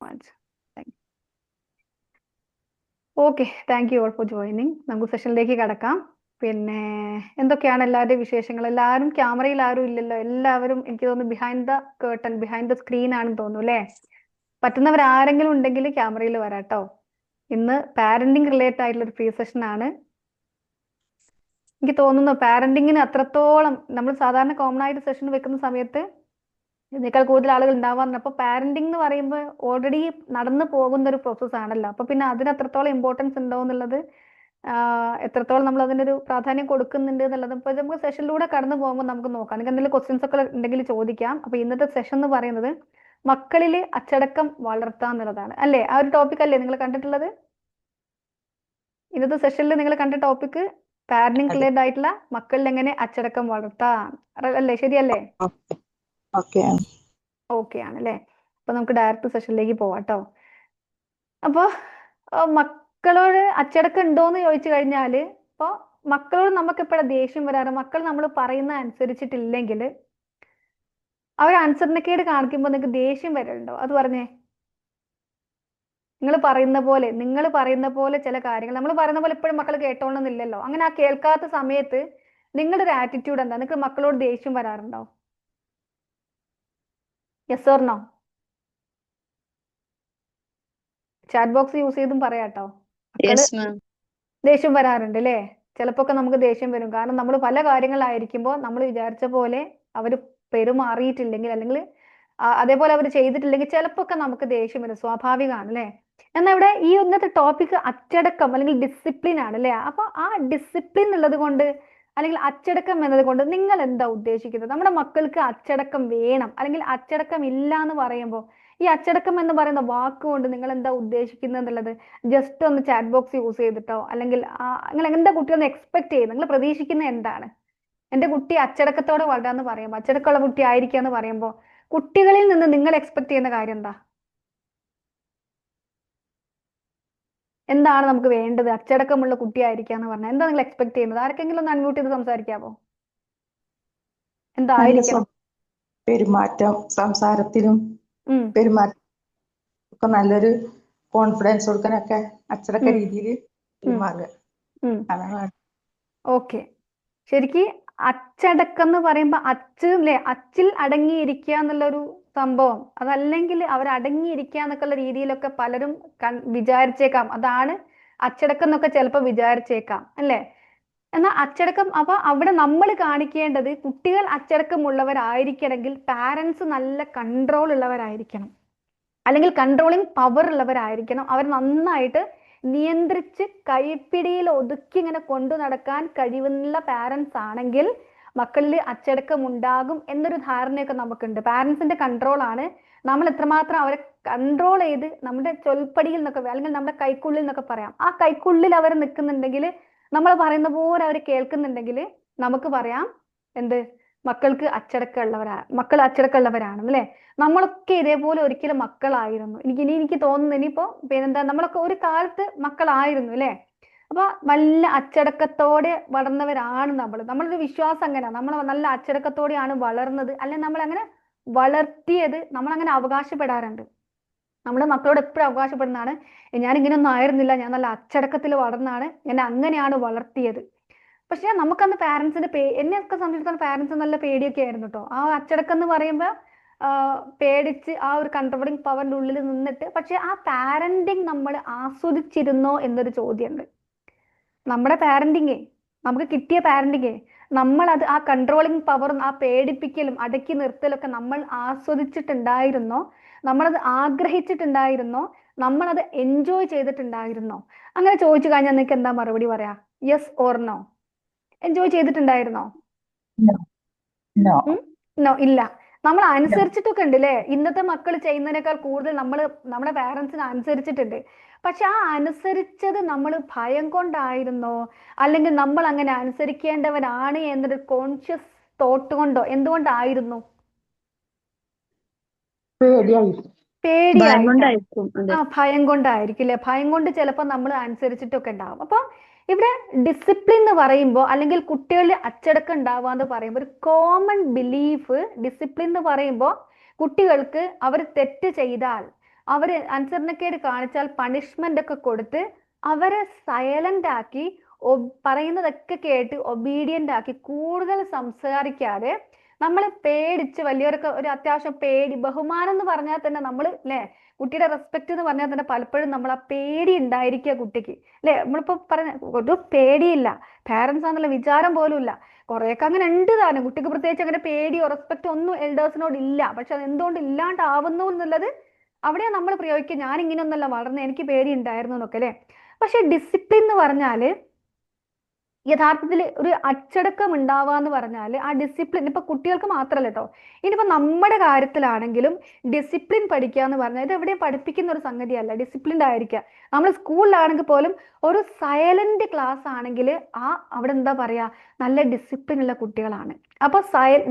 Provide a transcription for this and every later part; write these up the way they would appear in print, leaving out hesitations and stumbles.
much. Thank okay, thank you all for joining. നമുക്ക് സെഷനിലേക്ക് കടക്കാം. പിന്നെ എന്തൊക്കെയാണ് എല്ലാവരുടെയും വിശേഷങ്ങൾ? എല്ലാവരും ക്യാമറയിൽ ആരും ഇല്ലല്ലോ, എല്ലാവരും എനിക്ക് തോന്നുന്നു behind the curtain, behind the screen ആണെന്ന് തോന്നുന്നു അല്ലേ? പറ്റുന്നവർ ആരെങ്കിലും ഉണ്ടെങ്കിൽ ക്യാമറയിൽ വരാട്ടോ. ഇന്ന് പാരന്റിങ് റിലേറ്റഡ് ആയിട്ടുള്ള ഒരു ഫ്രീ സെഷൻ ആണ്. എനിക്ക് തോന്നുന്നു പാരന്റിങ്ങിന് അത്രത്തോളം നമ്മൾ സാധാരണ കോമൺ ആയിട്ട് സെഷൻ വെക്കുന്ന സമയത്ത് ഇതിനേക്കാൾ കൂടുതൽ ആളുകൾ ഉണ്ടാവാറുണ്ട്. അപ്പൊ പാരന്റിംഗ് എന്ന് പറയുമ്പോൾ ഓൾറെഡി നടന്നു പോകുന്ന ഒരു പ്രോസസ് ആണല്ലോ. അപ്പൊ പിന്നെ അതിന് എത്രത്തോളം ഇമ്പോർട്ടൻസ് ഉണ്ടോ എന്നുള്ളത്, എത്രത്തോളം നമ്മൾ അതിനൊരു പ്രാധാന്യം കൊടുക്കുന്നുണ്ട് എന്നുള്ളത് ഇപ്പൊ നമുക്ക് സെഷനിലൂടെ കടന്നു പോകുമ്പോൾ നമുക്ക് നോക്കാം. നിങ്ങൾക്ക് എന്തെങ്കിലും ക്വസ്റ്റ്യൻസ് ഒക്കെ ഉണ്ടെങ്കിൽ ചോദിക്കാം. അപ്പൊ ഇന്നത്തെ സെഷൻ എന്ന് പറയുന്നത് മക്കളിൽ അച്ചടക്കം വളർത്താം എന്നുള്ളതാണ് അല്ലേ? ആ ഒരു ടോപ്പിക് അല്ലേ നിങ്ങൾ കണ്ടിട്ടുള്ളത്? ഇന്നത്തെ സെഷനിൽ നിങ്ങൾ കണ്ട ടോപ്പിക് പാരന്റിംഗ് അതെ. റിലേറ്റഡ് ആയിട്ടുള്ള മക്കളിൽ എങ്ങനെ അച്ചടക്കം വളർത്താം അല്ലേ? ശരിയല്ലേ? ഓക്കെ ഓക്കെ ആണല്ലേ? അപ്പൊ നമുക്ക് ഡയറക്റ്റ് സെഷനിലേക്ക് പോവാട്ടോ. അപ്പൊ മക്കളോട് അച്ചടക്കം ഉണ്ടോന്ന് ചോദിച്ചു കഴിഞ്ഞാല്, ഇപ്പൊ മക്കളോട് നമുക്ക് എപ്പോഴാണ് ദേഷ്യം വരാറ്? മക്കൾ നമ്മൾ പറയുന്ന അനുസരിച്ചിട്ടില്ലെങ്കിൽ അവർ അനുസരണക്കേട് കാണിക്കുമ്പോൾ നിങ്ങൾക്ക് ദേഷ്യം വരലുണ്ടോ? അത് പറഞ്ഞേ. നിങ്ങൾ പറയുന്ന പോലെ ചില കാര്യങ്ങൾ നമ്മൾ പറയുന്ന പോലെ എപ്പോഴും മക്കൾ കേട്ടോണമെന്നില്ലല്ലോ. അങ്ങനെ ആ കേൾക്കാത്ത സമയത്ത് നിങ്ങളുടെ ഒരു ആറ്റിറ്റ്യൂഡ് എന്താ? നിങ്ങൾക്ക് മക്കളോട് ദേഷ്യം വരാറുണ്ടോ? Yes or no? Chat box use ചെയ്തും പറയാട്ടോ. മക്കള് ദേഷ്യം വരാറുണ്ട് അല്ലേ? ചിലപ്പോ ഒക്കെ നമുക്ക് ദേഷ്യം വരും. കാരണം നമ്മൾ പല കാര്യങ്ങളായിരിക്കുമ്പോൾ നമ്മൾ വിചാരിച്ച പോലെ അവർ പെരുമാറിയിട്ടില്ലെങ്കിൽ, അല്ലെങ്കിൽ അതേപോലെ അവർ ചെയ്തിട്ടില്ലെങ്കിൽ ചിലപ്പോ ഒക്കെ നമുക്ക് ദേഷ്യം വരും. സ്വാഭാവികമാണ് അല്ലേ? എന്നാൽ ഇവിടെ ഈ ഇന്നത്തെ ടോപ്പിക് അച്ചടക്കം അല്ലെങ്കിൽ ഡിസിപ്ലിൻ ആണ് അല്ലേ? അപ്പൊ ആ ഡിസിപ്ലിൻ ഉള്ളത് കൊണ്ട്, അല്ലെങ്കിൽ അച്ചടക്കം എന്നത് കൊണ്ട് നിങ്ങൾ എന്താ ഉദ്ദേശിക്കുന്നത്? നമ്മുടെ മക്കൾക്ക് അച്ചടക്കം വേണം, അല്ലെങ്കിൽ അച്ചടക്കം ഇല്ല എന്ന് പറയുമ്പോൾ ഈ അച്ചടക്കം എന്ന് പറയുന്ന വാക്കുകൊണ്ട് നിങ്ങൾ എന്താ ഉദ്ദേശിക്കുന്നത് എന്നുള്ളത് ജസ്റ്റ് ഒന്ന് ചാറ്റ് ബോക്സ് യൂസ് ചെയ്തിട്ടോ, അല്ലെങ്കിൽ നിങ്ങൾ എന്താ കുട്ടി ഒന്ന് എക്സ്പെക്ട് ചെയ്യുന്നത്, നിങ്ങൾ പ്രതീക്ഷിക്കുന്നത് എന്താണ്? എന്റെ കുട്ടി അച്ചടക്കത്തോടെ വളരാന്ന് പറയുമ്പോൾ, അച്ചടക്കമുള്ള കുട്ടി ആയിരിക്കുക എന്ന് പറയുമ്പോൾ കുട്ടികളിൽ നിന്ന് നിങ്ങൾ എക്സ്പെക്ട് ചെയ്യുന്ന കാര്യം എന്താ? എന്താണ് നമുക്ക് വേണ്ടത്? അച്ചടക്കമുള്ള കുട്ടിയായിരിക്കുക എന്ന് പറഞ്ഞാൽ എന്താ നിങ്ങൾ എക്സ്പെക്ട് ചെയ്യുന്നത്? ആർക്കെങ്കിലും ഒന്ന് അൺമ്യൂട്ട് ചെയ്ത് സംസാരിക്കാമോ? എന്തായിരിക്കണം? പെരുമാറ്റം, സംസാരത്തിലും പെരുമാറ്റം ഒക്കെ നല്ലൊരു കോൺഫിഡൻസ് കൊടുക്കാനൊക്കെ അച്ചടക്ക രീതിയിൽ പെരുമാറുക. ഓക്കെ, ശരിക്ക് അച്ചടക്കം എന്ന് പറയുമ്പോ അച്ചിൽ അടങ്ങിയിരിക്കുക എന്നുള്ളൊരു സംഭവം, അതല്ലെങ്കിൽ അവർ അടങ്ങിയിരിക്കുക എന്നൊക്കെയുള്ള രീതിയിലൊക്കെ പലരും വിചാരിച്ചേക്കാം. അതാണ് അച്ചടക്കം എന്നൊക്കെ ചിലപ്പോൾ വിചാരിച്ചേക്കാം അല്ലേ? എന്നാൽ അച്ചടക്കം, അപ്പൊ അവിടെ നമ്മൾ കാണിക്കേണ്ടത് കുട്ടികൾ അച്ചടക്കമുള്ളവരായിരിക്കണമെങ്കിൽ പാരൻസ് നല്ല കൺട്രോൾ ഉള്ളവരായിരിക്കണം, അല്ലെങ്കിൽ കൺട്രോളിങ് പവർ ഉള്ളവരായിരിക്കണം. അവർ നന്നായിട്ട് നിയന്ത്രിച്ച് കൈപ്പിടിയിൽ ഒതുക്കി ഇങ്ങനെ കൊണ്ടു നടക്കാൻ കഴിവുള്ള പാരൻസ് ആണെങ്കിൽ മക്കളിൽ അച്ചടക്കം ഉണ്ടാകും എന്നൊരു ധാരണയൊക്കെ നമുക്കുണ്ട്. പാരൻസിന്റെ കൺട്രോൾ ആണ്. നമ്മൾ എത്രമാത്രം അവരെ കൺട്രോൾ ചെയ്ത് നമ്മുടെ ചൊൽപ്പടിയിൽ നിന്നൊക്കെ, അല്ലെങ്കിൽ നമ്മുടെ കൈക്കുള്ളിൽ നിന്നൊക്കെ പറയാം, ആ കൈക്കുള്ളിൽ അവർ നിൽക്കുന്നുണ്ടെങ്കിൽ, നമ്മൾ പറയുന്ന പോലെ അവർ കേൾക്കുന്നുണ്ടെങ്കിൽ നമുക്ക് പറയാം എന്ത്? മക്കൾ അച്ചടക്കമുള്ളവരാണ് അല്ലേ? നമ്മളൊക്കെ ഇതേപോലെ ഒരിക്കലും മക്കളായിരുന്നു. എനിക്ക് തോന്നുന്നു ഇനിയിപ്പോ പിന്നെന്താ, നമ്മളൊക്കെ ഒരു കാലത്ത് മക്കളായിരുന്നു അല്ലേ? അപ്പൊ നല്ല അച്ചടക്കത്തോടെ വളർന്നവരാണ് നമ്മളൊരു വിശ്വാസം അങ്ങനെ, നമ്മൾ നല്ല അച്ചടക്കത്തോടെയാണ് വളർന്നത്, അല്ലെ നമ്മൾ അങ്ങനെ വളർത്തിയത്, നമ്മൾ അങ്ങനെ അവകാശപ്പെടാറുണ്ട്. നമ്മുടെ മക്കളോട് എപ്പോഴും അവകാശപ്പെടുന്നതാണ്, ഞാൻ ഇങ്ങനെയൊന്നും ആയിരുന്നില്ല, ഞാൻ നല്ല അച്ചടക്കത്തിൽ വളർന്നാണ്, എന്നെ അങ്ങനെയാണ് വളർത്തിയത്. പക്ഷെ നമുക്കന്ന് പാരന്റ്സിന്റെ എന്നെയൊക്കെ സംബന്ധിച്ചിടത്തോളം പാരന്റ്സ് നല്ല പേടിയൊക്കെ ആയിരുന്നു കേട്ടോ. ആ അച്ചടക്കം എന്ന് പറയുമ്പോൾ പേടിച്ച് ആ ഒരു കൺട്രോളിങ് പവറിന്റെ ഉള്ളിൽ നിന്നിട്ട്, പക്ഷെ ആ പാരന്റിങ് നമ്മൾ ആസ്വദിച്ചിരുന്നോ എന്നൊരു ചോദ്യമുണ്ട്. നമ്മുടെ പാരന്റിങ്, നമുക്ക് കിട്ടിയ പാരന്റിങ്, നമ്മളത് ആ കൺട്രോളിങ് പവറും ആ പേടിപ്പിക്കലും അടക്കി നിർത്തലൊക്കെ നമ്മൾ ആസ്വദിച്ചിട്ടുണ്ടായിരുന്നോ? നമ്മളത് ആഗ്രഹിച്ചിട്ടുണ്ടായിരുന്നോ? നമ്മളത് എൻജോയ് ചെയ്തിട്ടുണ്ടായിരുന്നോ? അങ്ങനെ ചോദിച്ചു കഴിഞ്ഞാൽ നിങ്ങൾക്ക് എന്താ മറുപടി പറയാ? Yes or no? എൻജോയ് ചെയ്തിട്ടുണ്ടായിരുന്നോ? നോ, ഇല്ല. നമ്മൾ അനുസരിച്ചിട്ടൊക്കെ ഉണ്ട് അല്ലേ? ഇന്നത്തെ മക്കൾ ചെയ്യുന്നതിനേക്കാൾ കൂടുതൽ നമ്മൾ നമ്മുടെ പാരന്റ്സിനെ അനുസരിച്ചിട്ടുണ്ട്. പക്ഷെ ആ അനുസരിച്ചത് നമ്മൾ ഭയം കൊണ്ടായിരുന്നോ, അല്ലെങ്കിൽ നമ്മൾ അങ്ങനെ അനുസരിക്കേണ്ടവരാണ് എന്നൊരു കോൺഷ്യസ് തോട്ട് കൊണ്ടോ, എന്തുകൊണ്ടായിരുന്നു? പേടിയായിട്ടായിരിക്കും. ഭയം കൊണ്ടായിരിക്കും അല്ലെ? ഭയം കൊണ്ട് ചിലപ്പോൾ നമ്മൾ അനുസരിച്ചിട്ടൊക്കെ ഉണ്ടാവും. അപ്പൊ ഇവിടെ ഡിസിപ്ലിൻ എന്ന് പറയുമ്പോൾ, അല്ലെങ്കിൽ കുട്ടികളിൽ അച്ചടക്കം ഉണ്ടാവുക എന്ന് പറയുമ്പോൾ, ഒരു കോമൺ ബിലീഫ് ഡിസിപ്ലിൻ എന്ന് പറയുമ്പോൾ കുട്ടികൾക്ക് അവർ തെറ്റ് ചെയ്താൽ അവര് അനുസരണക്കേട് കാണിച്ചാൽ പണിഷ്മെന്റ് ഒക്കെ കൊടുത്ത് അവരെ സൈലന്റ് ആക്കി പറയുന്നതൊക്കെ കേട്ട് ഒബീഡിയന്റ് ആക്കി കൂടുതൽ സംസാരിക്കാതെ നമ്മളെ പേടിച്ച് വലിയവരൊക്കെ ഒരു അത്യാവശ്യം പേടി ബഹുമാനം എന്ന് പറഞ്ഞാൽ തന്നെ നമ്മൾ അല്ലെ കുട്ടിയുടെ റെസ്പെക്ട് എന്ന് പറഞ്ഞാൽ തന്നെ പലപ്പോഴും നമ്മൾ ആ പേടി ഉണ്ടായിരിക്കുക കുട്ടിക്ക് അല്ലെ നമ്മളിപ്പോ പറഞ്ഞ ഒരു പേടിയില്ല പാരന്റ്സ് ആണെന്നുള്ള വിചാരം പോലും ഇല്ല കുറെയൊക്കെ അങ്ങനെ ഉണ്ട് താനും കുട്ടിക്ക് പ്രത്യേകിച്ച് അങ്ങനെ പേടിയോ റെസ്പെക്ട് ഒന്നും എൽഡേഴ്സിനോട് ഇല്ല പക്ഷെ അത് എന്തുകൊണ്ട് ഇല്ലാണ്ടാവുന്നു എന്നുള്ളത് അവിടെയാ നമ്മൾ പ്രയോഗിക്കുക ഞാൻ ഇങ്ങനെയൊന്നല്ല വളർന്ന് എനിക്ക് പേടി ഉണ്ടായിരുന്നു എന്നൊക്കെ അല്ലെ പക്ഷെ ഡിസിപ്ലിൻ എന്ന് പറഞ്ഞാല് യഥാർത്ഥത്തിൽ ഒരു അച്ചടക്കം ഉണ്ടാവുക എന്ന് പറഞ്ഞാൽ ആ ഡിസിപ്ലിൻ ഇപ്പൊ കുട്ടികൾക്ക് മാത്രമല്ല കേട്ടോ ഇനിയിപ്പോ നമ്മുടെ കാര്യത്തിലാണെങ്കിലും ഡിസിപ്ലിൻ പഠിക്കുക എന്ന് പറഞ്ഞാൽ ഇത് എവിടെയും പഠിപ്പിക്കുന്ന ഒരു സംഗതിയല്ല ഡിസിപ്ലിൻഡ് ആയിരിക്കുക നമ്മൾ സ്കൂളിലാണെങ്കിൽ പോലും ഒരു സൈലന്റ് ക്ലാസ് ആണെങ്കിൽ അവിടെ എന്താ പറയാ നല്ല ഡിസിപ്ലിൻ ഉള്ള കുട്ടികളാണ് അപ്പൊ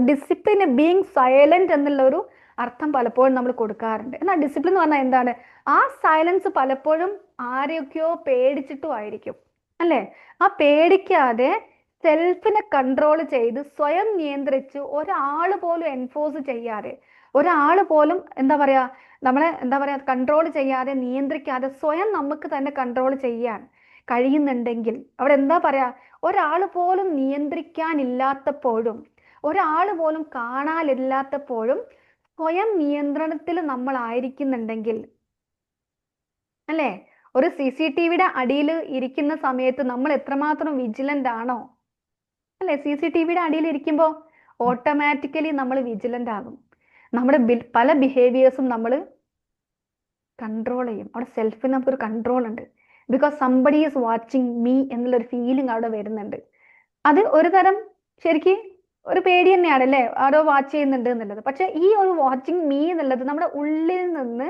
ഡിസിപ്ലിൻ ബീങ് സൈലന്റ് എന്നുള്ള ഒരു അർത്ഥം പലപ്പോഴും നമ്മൾ കൊടുക്കാറുണ്ട് എന്നാൽ ഡിസിപ്ലിൻ എന്ന് പറഞ്ഞാൽ എന്താണ് ആ സൈലൻസ് പലപ്പോഴും ആരെയൊക്കെയോ പേടിച്ചിട്ടും ആയിരിക്കും അല്ലേ ആ പേടിക്കാതെ സെൽഫിനെ കൺട്രോൾ ചെയ്ത് സ്വയം നിയന്ത്രിച്ച് ഒരാള് പോലും എൻഫോഴ്സ് ചെയ്യാതെ ഒരാള് പോലും എന്താ പറയാ കൺട്രോൾ ചെയ്യാതെ നിയന്ത്രിക്കാതെ സ്വയം നമുക്ക് തന്നെ കൺട്രോൾ ചെയ്യാൻ കഴിയുന്നുണ്ടെങ്കിൽ അവിടെ എന്താ പറയാ ഒരാള് പോലും നിയന്ത്രിക്കാനില്ലാത്തപ്പോഴും ഒരാള് പോലും കാണാനില്ലാത്തപ്പോഴും സ്വയം നിയന്ത്രണത്തിൽ നമ്മൾ ആയിരിക്കുന്നുണ്ടെങ്കിൽ അല്ലേ ഒരു CCTVയുടെ അടിയിൽ ഇരിക്കുന്ന സമയത്ത് നമ്മൾ എത്രമാത്രം വിജിലന്റ് ആണോ അല്ലെ CCTVയുടെ അടിയിൽ ഇരിക്കുമ്പോൾ ഓട്ടോമാറ്റിക്കലി നമ്മൾ വിജിലന്റ് ആകും നമ്മുടെ പല ബിഹേവിയേഴ്സും നമ്മൾ കൺട്രോൾ ചെയ്യും അവിടെ സെൽഫിന് നമുക്കൊരു കൺട്രോൾ ഉണ്ട് because somebody is watching me എന്നുള്ളൊരു ഫീലിംഗ് അവിടെ വരുന്നുണ്ട് അത് ഒരു തരം ശരിക്കും ഒരു പേടി തന്നെയാണ് അല്ലേ ആരോ വാച്ച് ചെയ്യുന്നുണ്ട് എന്നുള്ളത് പക്ഷെ ഈ ഒരു വാച്ചിങ് മീ എന്നുള്ളത് നമ്മുടെ ഉള്ളിൽ നിന്ന്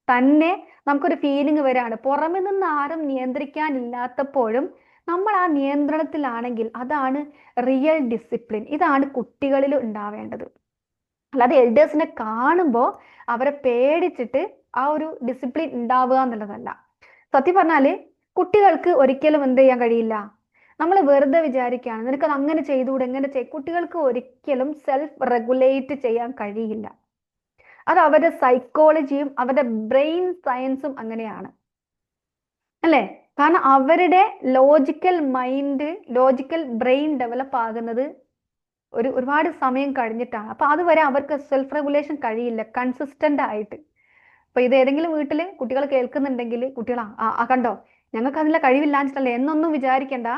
തന്നെ നമുക്കൊരു ഫീലിംഗ് വരാണ് പുറമെ നിന്ന് ആരും നിയന്ത്രിക്കാനില്ലാത്തപ്പോഴും നമ്മൾ ആ നിയന്ത്രണത്തിലാണെങ്കിൽ അതാണ് റിയൽ ഡിസിപ്ലിൻ ഇതാണ് കുട്ടികളിൽ ഉണ്ടാവേണ്ടത് അല്ലാതെ എൽഡേഴ്സിനെ കാണുമ്പോൾ അവരെ പേടിച്ചിട്ട് ആ ഒരു ഡിസിപ്ലിൻ ഉണ്ടാവുക എന്നുള്ളതല്ല സത്യം പറഞ്ഞാല് കുട്ടികൾക്ക് ഒരിക്കലും എന്ത് ചെയ്യാൻ കഴിയില്ല നമ്മൾ വെറുതെ വിചാരിക്കുകയാണ് നിനക്കത് അങ്ങനെ ചെയ്തുകൂടെ എങ്ങനെ കുട്ടികൾക്ക് ഒരിക്കലും സെൽഫ് റെഗുലേറ്റ് ചെയ്യാൻ കഴിയില്ല അത് അവരുടെ സൈക്കോളജിയും അവരുടെ ബ്രെയിൻ സയൻസും അങ്ങനെയാണ് അല്ലേ കാരണം അവരുടെ logical mind logical brain develop ആകുന്നത് ഒരുപാട് സമയം കഴിഞ്ഞിട്ടാണ് അപ്പൊ അതുവരെ അവർക്ക് സെൽഫ് റെഗുലേഷൻ കഴിയില്ല കൺസിസ്റ്റന്റ് ആയിട്ട് അപ്പൊ ഇത് ഏതെങ്കിലും വീട്ടില് കുട്ടികൾ കേൾക്കുന്നുണ്ടെങ്കിൽ കുട്ടികളാ കണ്ടോ ഞങ്ങൾക്ക് അതിനുള്ള കഴിവില്ലാഞ്ഞിട്ടല്ലേ എന്നൊന്നും വിചാരിക്കണ്ട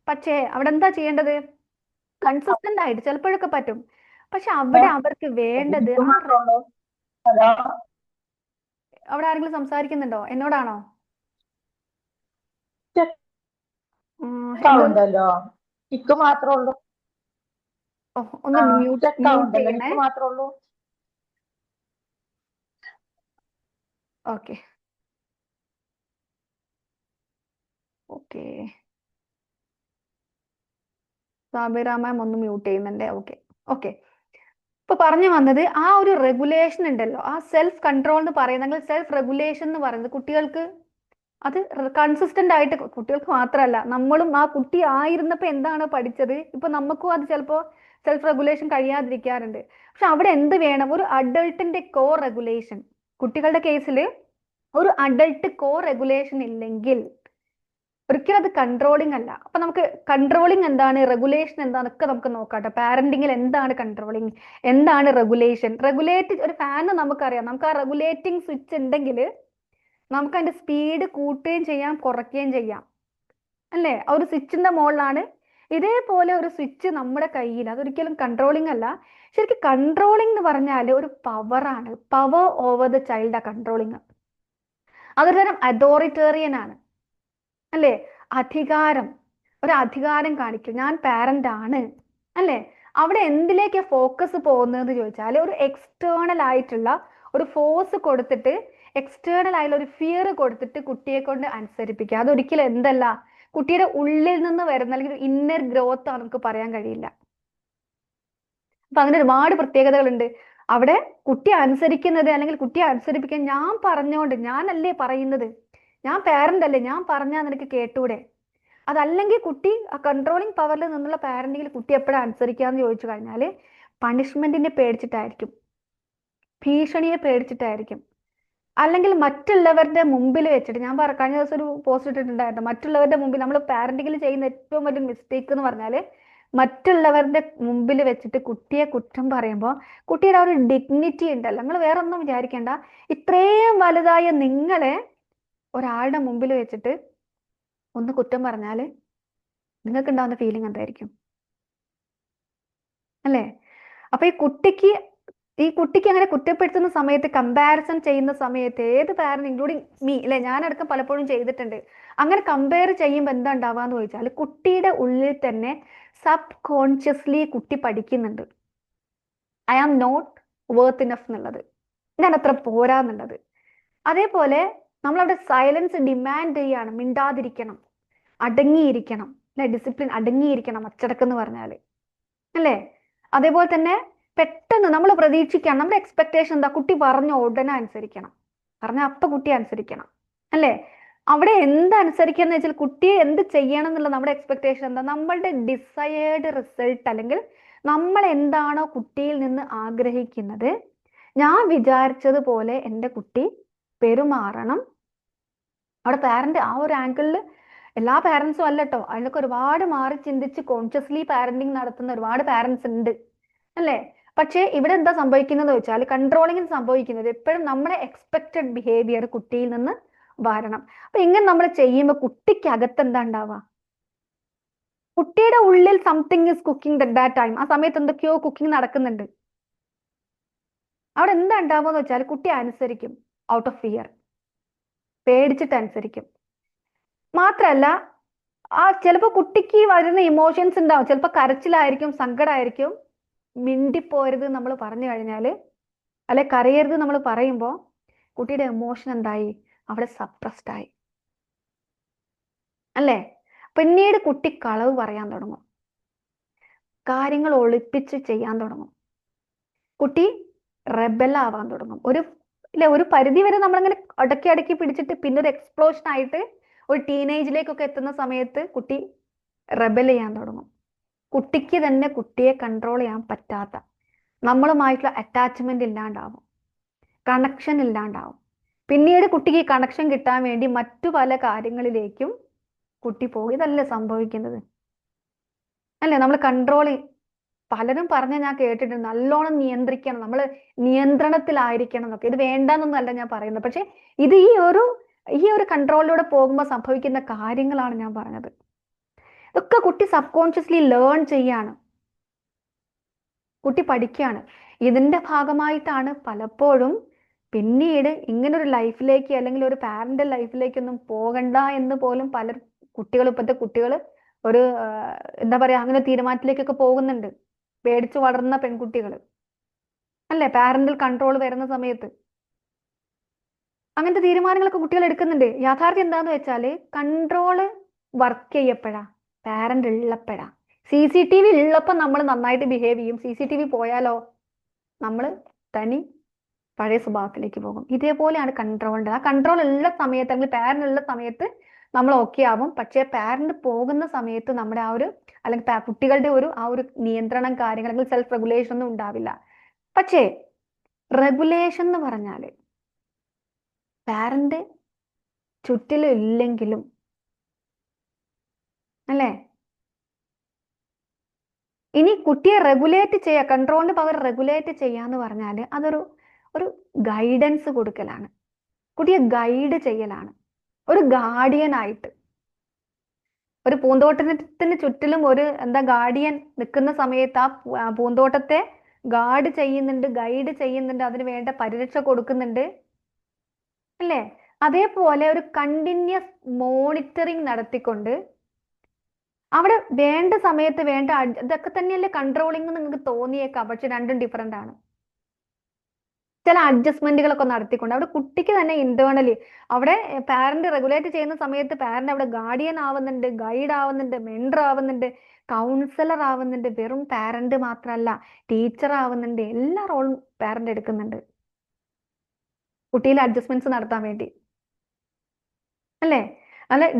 പക്ഷേ അവിടെ എന്താ ചെയ്യേണ്ടത് കൺസിസ്റ്റന്റ് ആയിട്ട് ചിലപ്പോഴൊക്കെ പറ്റും പക്ഷെ അവിടെ അവർക്ക് വേണ്ടത് അവിടെ ആരെങ്കിലും സംസാരിക്കുന്നുണ്ടോ എന്നോടാണോ ഒന്ന് മ്യൂട്ട് ചെയ്യണേ ഓക്കെ ഓക്കെ സാബിറ മാം ഒന്ന് മ്യൂട്ട് ചെയ്യുന്നുണ്ട് ഓക്കെ ഓക്കെ ഇപ്പൊ പറഞ്ഞു വന്നത് ആ ഒരു റെഗുലേഷൻ ഉണ്ടല്ലോ ആ സെൽഫ് കൺട്രോൾ എന്ന് പറയുന്നത് സെൽഫ് റെഗുലേഷൻ എന്ന് പറയുന്നത് കുട്ടികൾക്ക് അത് കൺസിസ്റ്റന്റ് ആയിട്ട് കുട്ടികൾക്ക് മാത്രമല്ല നമ്മളും ആ കുട്ടി ആയിരുന്നപ്പോ എന്താണ് പഠിച്ചത് ഇപ്പൊ നമുക്കും അത് ചിലപ്പോ സെൽഫ് റെഗുലേഷൻ കഴിയാതിരിക്കാറുണ്ട് പക്ഷെ അവിടെ എന്ത് വേണം ഒരു അഡൾട്ടിന്റെ കോ റെഗുലേഷൻ കുട്ടികളുടെ കേസിൽ ഒരു അഡൾട്ട് കോ റെഗുലേഷൻ ഇല്ലെങ്കിൽ ഒരിക്കലും അത് കൺട്രോളിങ് അല്ല അപ്പൊ നമുക്ക് കൺട്രോളിങ് എന്താണ് റെഗുലേഷൻ എന്താണെന്നൊക്കെ നമുക്ക് നോക്കാട്ടെ പാരന്റിങ്ങിൽ എന്താണ് കൺട്രോളിങ് എന്താണ് റെഗുലേഷൻ ഒരു ഫാന് നമുക്കറിയാം നമുക്ക് ആ റെഗുലേറ്റിംഗ് സ്വിച്ച് ഉണ്ടെങ്കിൽ നമുക്ക് അതിന്റെ സ്പീഡ് കൂട്ടുകയും ചെയ്യാം കുറയ്ക്കുകയും ചെയ്യാം അല്ലേ ആ ഒരു സ്വിച്ചിന്റെ മുകളിലാണ് ഇതേപോലെ ഒരു സ്വിച്ച് നമ്മുടെ കയ്യിൽ അതൊരിക്കലും കൺട്രോളിങ് അല്ല ശരിക്കും കൺട്രോളിംഗ് എന്ന് പറഞ്ഞാൽ ഒരു പവറാണ് പവർ ഓവർ ദ ചൈൽഡ് ആ കൺട്രോളിങ് അതൊരു തരം അതോറിറ്റേറിയൻ ആണ് അല്ലേ ഒരു അധികാരം കാണിക്കും ഞാൻ പാരന്റ് ആണ് അല്ലേ അവിടെ എന്തിലേക്കാ ഫോക്കസ് പോകുന്നതെന്ന് ചോദിച്ചാൽ ഒരു എക്സ്റ്റേണൽ ആയിട്ടുള്ള ഒരു ഫോഴ്സ് കൊടുത്തിട്ട് എക്സ്റ്റേണൽ ആയിട്ടുള്ള ഒരു ഫിയർ കൊടുത്തിട്ട് കുട്ടിയെ കൊണ്ട് അനുസരിപ്പിക്കുക അതൊരിക്കലും എന്തല്ല കുട്ടിയുടെ ഉള്ളിൽ നിന്ന് വരുന്ന അല്ലെങ്കിൽ ഇന്നർ ഗ്രോത്ത് നമുക്ക് പറയാൻ കഴിയില്ല അപ്പൊ അങ്ങനെ ഒരുപാട് പ്രത്യേകതകളുണ്ട് അവിടെ കുട്ടി അനുസരിക്കുന്നത് അല്ലെങ്കിൽ കുട്ടിയെ അനുസരിപ്പിക്കാൻ ഞാൻ പറഞ്ഞോണ്ട് ഞാനല്ലേ പറയുന്നത് ഞാൻ പാരന്റ് അല്ലേ ഞാൻ പറഞ്ഞാൽ നിനക്ക് കേട്ടൂടെ അതല്ലെങ്കിൽ കുട്ടി ആ കൺട്രോളിങ് പവറിൽ നിന്നുള്ള പാരന്റിങ്ങിൽ കുട്ടി എപ്പോഴാണ് അനുസരിക്കാന്ന് ചോദിച്ചു കഴിഞ്ഞാല് പണിഷ്മെന്റിനെ പേടിച്ചിട്ടായിരിക്കും ഭീഷണിയെ പേടിച്ചിട്ടായിരിക്കും അല്ലെങ്കിൽ മറ്റുള്ളവരുടെ മുമ്പിൽ വെച്ചിട്ട്, ഞാൻ കഴിഞ്ഞ ദിവസം ഒരു പോസ്റ്റ് ഇട്ടിട്ടുണ്ടായിരുന്നു, മറ്റുള്ളവരുടെ മുമ്പിൽ നമ്മൾ പാരന്റിങ്ങിൽ ചെയ്യുന്ന ഏറ്റവും വലിയ മിസ്റ്റേക്ക് എന്ന് പറഞ്ഞാൽ മറ്റുള്ളവരുടെ മുമ്പിൽ വെച്ചിട്ട് കുട്ടിയെ കുറ്റം പറയുമ്പോൾ കുട്ടിയുടെ ആ ഒരു ഡിഗ്നിറ്റി ഉണ്ടല്ലോ, നിങ്ങൾ വേറെ ഒന്നും വിചാരിക്കേണ്ട, ഇത്രയും വലുതായ നിങ്ങളെ ഒരാളുടെ മുമ്പിൽ വെച്ചിട്ട് ഒന്ന് കുറ്റം പറഞ്ഞാൽ നിങ്ങൾക്ക് ഉണ്ടാകുന്ന ഫീലിംഗ് എന്തായിരിക്കും അല്ലേ? അപ്പൊ ഈ കുട്ടിക്ക് അങ്ങനെ കുറ്റപ്പെടുത്തുന്ന സമയത്ത്, കമ്പാരിസൺ ചെയ്യുന്ന സമയത്ത്, ഏത് പാരന്റ് ഇൻക്ലൂഡിങ് മീ അല്ലെ, ഞാനടക്കം പലപ്പോഴും ചെയ്തിട്ടുണ്ട്, അങ്ങനെ കമ്പയർ ചെയ്യുമ്പോൾ എന്താ ഉണ്ടാവാന്ന് ചോദിച്ചാൽ കുട്ടിയുടെ ഉള്ളിൽ തന്നെ സബ് കോൺഷ്യസ്ലി കുട്ടി പഠിക്കുന്നുണ്ട് I am not worth enough എന്നുള്ളത്, ഞാൻ അത്ര പോരാന്നുള്ളത്. അതേപോലെ നമ്മളവിടെ സൈലൻസ് ഡിമാൻഡ് ചെയ്യാണ്, മിണ്ടാതിരിക്കണം, അടങ്ങിയിരിക്കണം അല്ലെ, ഡിസിപ്ലിൻ, അടങ്ങിയിരിക്കണം, അച്ചടക്കം എന്ന് പറഞ്ഞാൽ അല്ലേ. അതേപോലെ തന്നെ പെട്ടെന്ന് നമ്മൾ പ്രതീക്ഷിക്കണം, നമ്മുടെ എക്സ്പെക്ടേഷൻ എന്താ, കുട്ടി പറഞ്ഞ ഉടനെ അനുസരിക്കണം, പറഞ്ഞ അപ്പൊ കുട്ടി അനുസരിക്കണം അല്ലേ. അവിടെ എന്ത് അനുസരിക്കണം എന്ന് വെച്ചാൽ കുട്ടിയെ എന്ത് ചെയ്യണം എന്നുള്ള നമ്മുടെ എക്സ്പെക്ടേഷൻ എന്താ, നമ്മളുടെ ഡിസയേർഡ് റിസൾട്ട്, അല്ലെങ്കിൽ നമ്മൾ എന്താണോ കുട്ടിയിൽ നിന്ന് ആഗ്രഹിക്കുന്നത്, ഞാൻ വിചാരിച്ചതുപോലെ എൻ്റെ കുട്ടി പെരുമാറണം. അവിടെ പാരന്റ് ആ ഒരു ആംഗിളിൽ എല്ലാ പാരന്റ്സും അല്ല കേട്ടോ, അതിനൊക്കെ ഒരുപാട് മാറി ചിന്തിച്ച് കോൺഷ്യസ്ലി പാരന്റിങ് നടത്തുന്ന ഒരുപാട് പാരന്റ്സ് ഉണ്ട് അല്ലേ. പക്ഷേ ഇവിടെ എന്താ സംഭവിക്കുന്നത് വെച്ചാൽ, കൺട്രോളിങ്ങിന് സംഭവിക്കുന്നത് എപ്പോഴും നമ്മുടെ എക്സ്പെക്റ്റഡ് ബിഹേവിയർ കുട്ടിയിൽ നിന്ന് വരണം. അപ്പൊ ഇങ്ങനെ നമ്മൾ ചെയ്യുമ്പോൾ കുട്ടിക്ക് അകത്ത് എന്താ ഉണ്ടാവുക, കുട്ടിയുടെ ഉള്ളിൽ something is cooking at that time, ആ സമയത്ത് എന്തൊക്കെയോ കുക്കിംഗ് നടക്കുന്നുണ്ട്. അവിടെ എന്താ ഉണ്ടാവുക വെച്ചാൽ കുട്ടി അനുസരിക്കും, ഔട്ട് ഓഫ് ഫിയർ, പേടിച്ചിട്ട് അനുസരിക്കും. മാത്രല്ല ചിലപ്പോൾ കുട്ടിക്ക് വരുന്ന ഇമോഷൻസ് ഉണ്ടാവും, ചിലപ്പോൾ കരച്ചിലായിരിക്കും, സങ്കടമായിരിക്കും. മിണ്ടിപ്പോരുത് നമ്മൾ പറഞ്ഞു കഴിഞ്ഞാൽ, അല്ലെ കരയരുത് നമ്മൾ പറയുമ്പോൾ കുട്ടിയുടെ എമോഷൻ എന്തായി, അവിടെ സപ്രസ്ഡ് ആയി അല്ലേ. പിന്നീട് കുട്ടി കളവ് പറയാൻ തുടങ്ങും, കാര്യങ്ങൾ ഒളിപ്പിച്ച് ചെയ്യാൻ തുടങ്ങും, കുട്ടി റെബലാവാൻ തുടങ്ങും. ഒരു പരിധി വരെ നമ്മളങ്ങനെ അടക്കി പിടിച്ചിട്ട് പിന്നെ ഒരു എക്സ്പ്ലോഷൻ ആയിട്ട് ഒരു ടീനേജിലേക്കൊക്കെ എത്തുന്ന സമയത്ത് കുട്ടി റെബൽ ചെയ്യാൻ തുടങ്ങും. കുട്ടിക്ക് തന്നെ കുട്ടിയെ കൺട്രോൾ ചെയ്യാൻ പറ്റാത്ത, നമ്മളുമായിട്ടുള്ള അറ്റാച്ച്മെന്റ് ഇല്ലാണ്ടാവും, കണക്ഷൻ ഇല്ലാണ്ടാവും. പിന്നീട് കുട്ടിക്ക് കണക്ഷൻ കിട്ടാൻ വേണ്ടി മറ്റു പല കാര്യങ്ങളിലേക്കും കുട്ടി പോകും. ഇതല്ലേ സംഭവിക്കുന്നത് അല്ലേ. നമ്മൾ കൺട്രോൾ, പലരും പറഞ്ഞ ഞാൻ കേട്ടിട്ടുണ്ട്, നല്ലോണം നിയന്ത്രിക്കണം, നമ്മൾ നിയന്ത്രണത്തിലായിരിക്കണം എന്നൊക്കെ. ഇത് വേണ്ടെന്നൊന്നല്ല ഞാൻ പറയുന്നത്, പക്ഷെ ഇത് ഈ ഒരു കൺട്രോളിലൂടെ പോകുമ്പോൾ സംഭവിക്കുന്ന കാര്യങ്ങളാണ് ഞാൻ പറഞ്ഞത്. ഇതൊക്കെ കുട്ടി സബ് കോൺഷ്യസ്ലി ലേൺ ചെയ്യാണ്, കുട്ടി പഠിക്കുകയാണ്. ഇതിന്റെ ഭാഗമായിട്ടാണ് പലപ്പോഴും പിന്നീട് ഇങ്ങനൊരു ലൈഫിലേക്ക്, അല്ലെങ്കിൽ ഒരു പാരന്റൽ ലൈഫിലേക്കൊന്നും പോകണ്ട എന്ന് പോലും പല കുട്ടികൾ, ഇപ്പോഴത്തെ കുട്ടികൾ ഒരു എന്താ പറയാ, അങ്ങനെ തീരുമാനത്തിലേക്കൊക്കെ പോകുന്നുണ്ട്, പേടിച്ചു വളർന്ന പെൺകുട്ടികൾ അല്ലേ. പാരന്റൽ കൺട്രോൾ വരുന്ന സമയത്ത് അങ്ങനത്തെ തീരുമാനങ്ങളൊക്കെ കുട്ടികൾ എടുക്കുന്നുണ്ട്. യാഥാർത്ഥ്യം എന്താന്ന് വെച്ചാല് കൺട്രോള് വർക്ക് ചെയ്യപ്പെടാ, പാരന്റ് ഉള്ളപ്പെടാ. CCTV ഉള്ളപ്പോൾ നമ്മൾ നന്നായിട്ട് ബിഹേവ് ചെയ്യും, CCTV പോയാലോ നമ്മൾ തനി പഴയ സ്വഭാവത്തിലേക്ക് പോകും. ഇതേപോലെയാണ് കൺട്രോളിൻ്റെ. ആ കൺട്രോൾ ഉള്ള സമയത്ത്, അല്ലെങ്കിൽ പാരന്റ് ഉള്ള സമയത്ത് നമ്മൾ ഓക്കെ ആവും. പക്ഷേ പാരന്റ് പോകുന്ന സമയത്ത് നമ്മുടെ അല്ലെങ്കിൽ കുട്ടികളുടെ ആ ഒരു നിയന്ത്രണം, കാര്യങ്ങൾ, അല്ലെങ്കിൽ സെൽഫ് റെഗുലേഷൻ ഒന്നും ഉണ്ടാവില്ല. പക്ഷേ റെഗുലേഷൻ എന്ന് പറഞ്ഞാല് പാരന്റ് ചുറ്റിലും ഇല്ലെങ്കിലും അല്ലേ, ഇനി കുട്ടിയെ റെഗുലേറ്റ് ചെയ്യുക, കൺട്രോളിന് പകരം റെഗുലേറ്റ് ചെയ്യാന്ന് പറഞ്ഞാൽ ഒരു ഗൈഡൻസ് കൊടുക്കലാണ്, കുട്ടിയെ ഗൈഡ് ചെയ്യലാണ്, ഒരു ഗാർഡിയൻ ആയിട്ട്. ഒരു പൂന്തോട്ടത്തിന് ചുറ്റിലും ഒരു ഗാർഡിയൻ നിൽക്കുന്ന സമയത്ത് ആ പൂന്തോട്ടത്തെ ഗൈഡ് ചെയ്യുന്നുണ്ട്, അതിന് വേണ്ട പരിരക്ഷ കൊടുക്കുന്നുണ്ട് അല്ലേ. അതേപോലെ ഒരു കണ്ടിന്യൂസ് മോണിറ്ററിങ് നടത്തിക്കൊണ്ട് അവിടെ വേണ്ട സമയത്ത് വേണ്ട, ഇതൊക്കെ തന്നെയല്ലേ കൺട്രോളിങ് നിങ്ങൾക്ക് തോന്നിയേക്കാം, പക്ഷെ രണ്ടും ഡിഫറെന്റ് ആണ്. ചില അഡ്ജസ്റ്റ്മെന്റുകളൊക്കെ നടത്തിക്കൊണ്ട് അവിടെ കുട്ടിക്ക് തന്നെ ഇന്റേണലി അവിടെ പാരന്റ് റെഗുലേറ്റ് ചെയ്യുന്ന സമയത്ത് പാരന്റ് അവിടെ ഗാർഡിയൻ ആവുന്നുണ്ട്, ഗൈഡ് ആവുന്നുണ്ട്, മെന്റർ ആവുന്നുണ്ട്, കൗൺസിലർ ആവുന്നുണ്ട്. വെറും പാരന്റ് മാത്രമല്ല, ടീച്ചർ ആവുന്നുണ്ട്. എല്ലാ റോളും പാരന്റ് എടുക്കുന്നുണ്ട് കുട്ടിയിലെ അഡ്ജസ്റ്റ്മെന്റ്സ് നടത്താൻ വേണ്ടി അല്ലേ.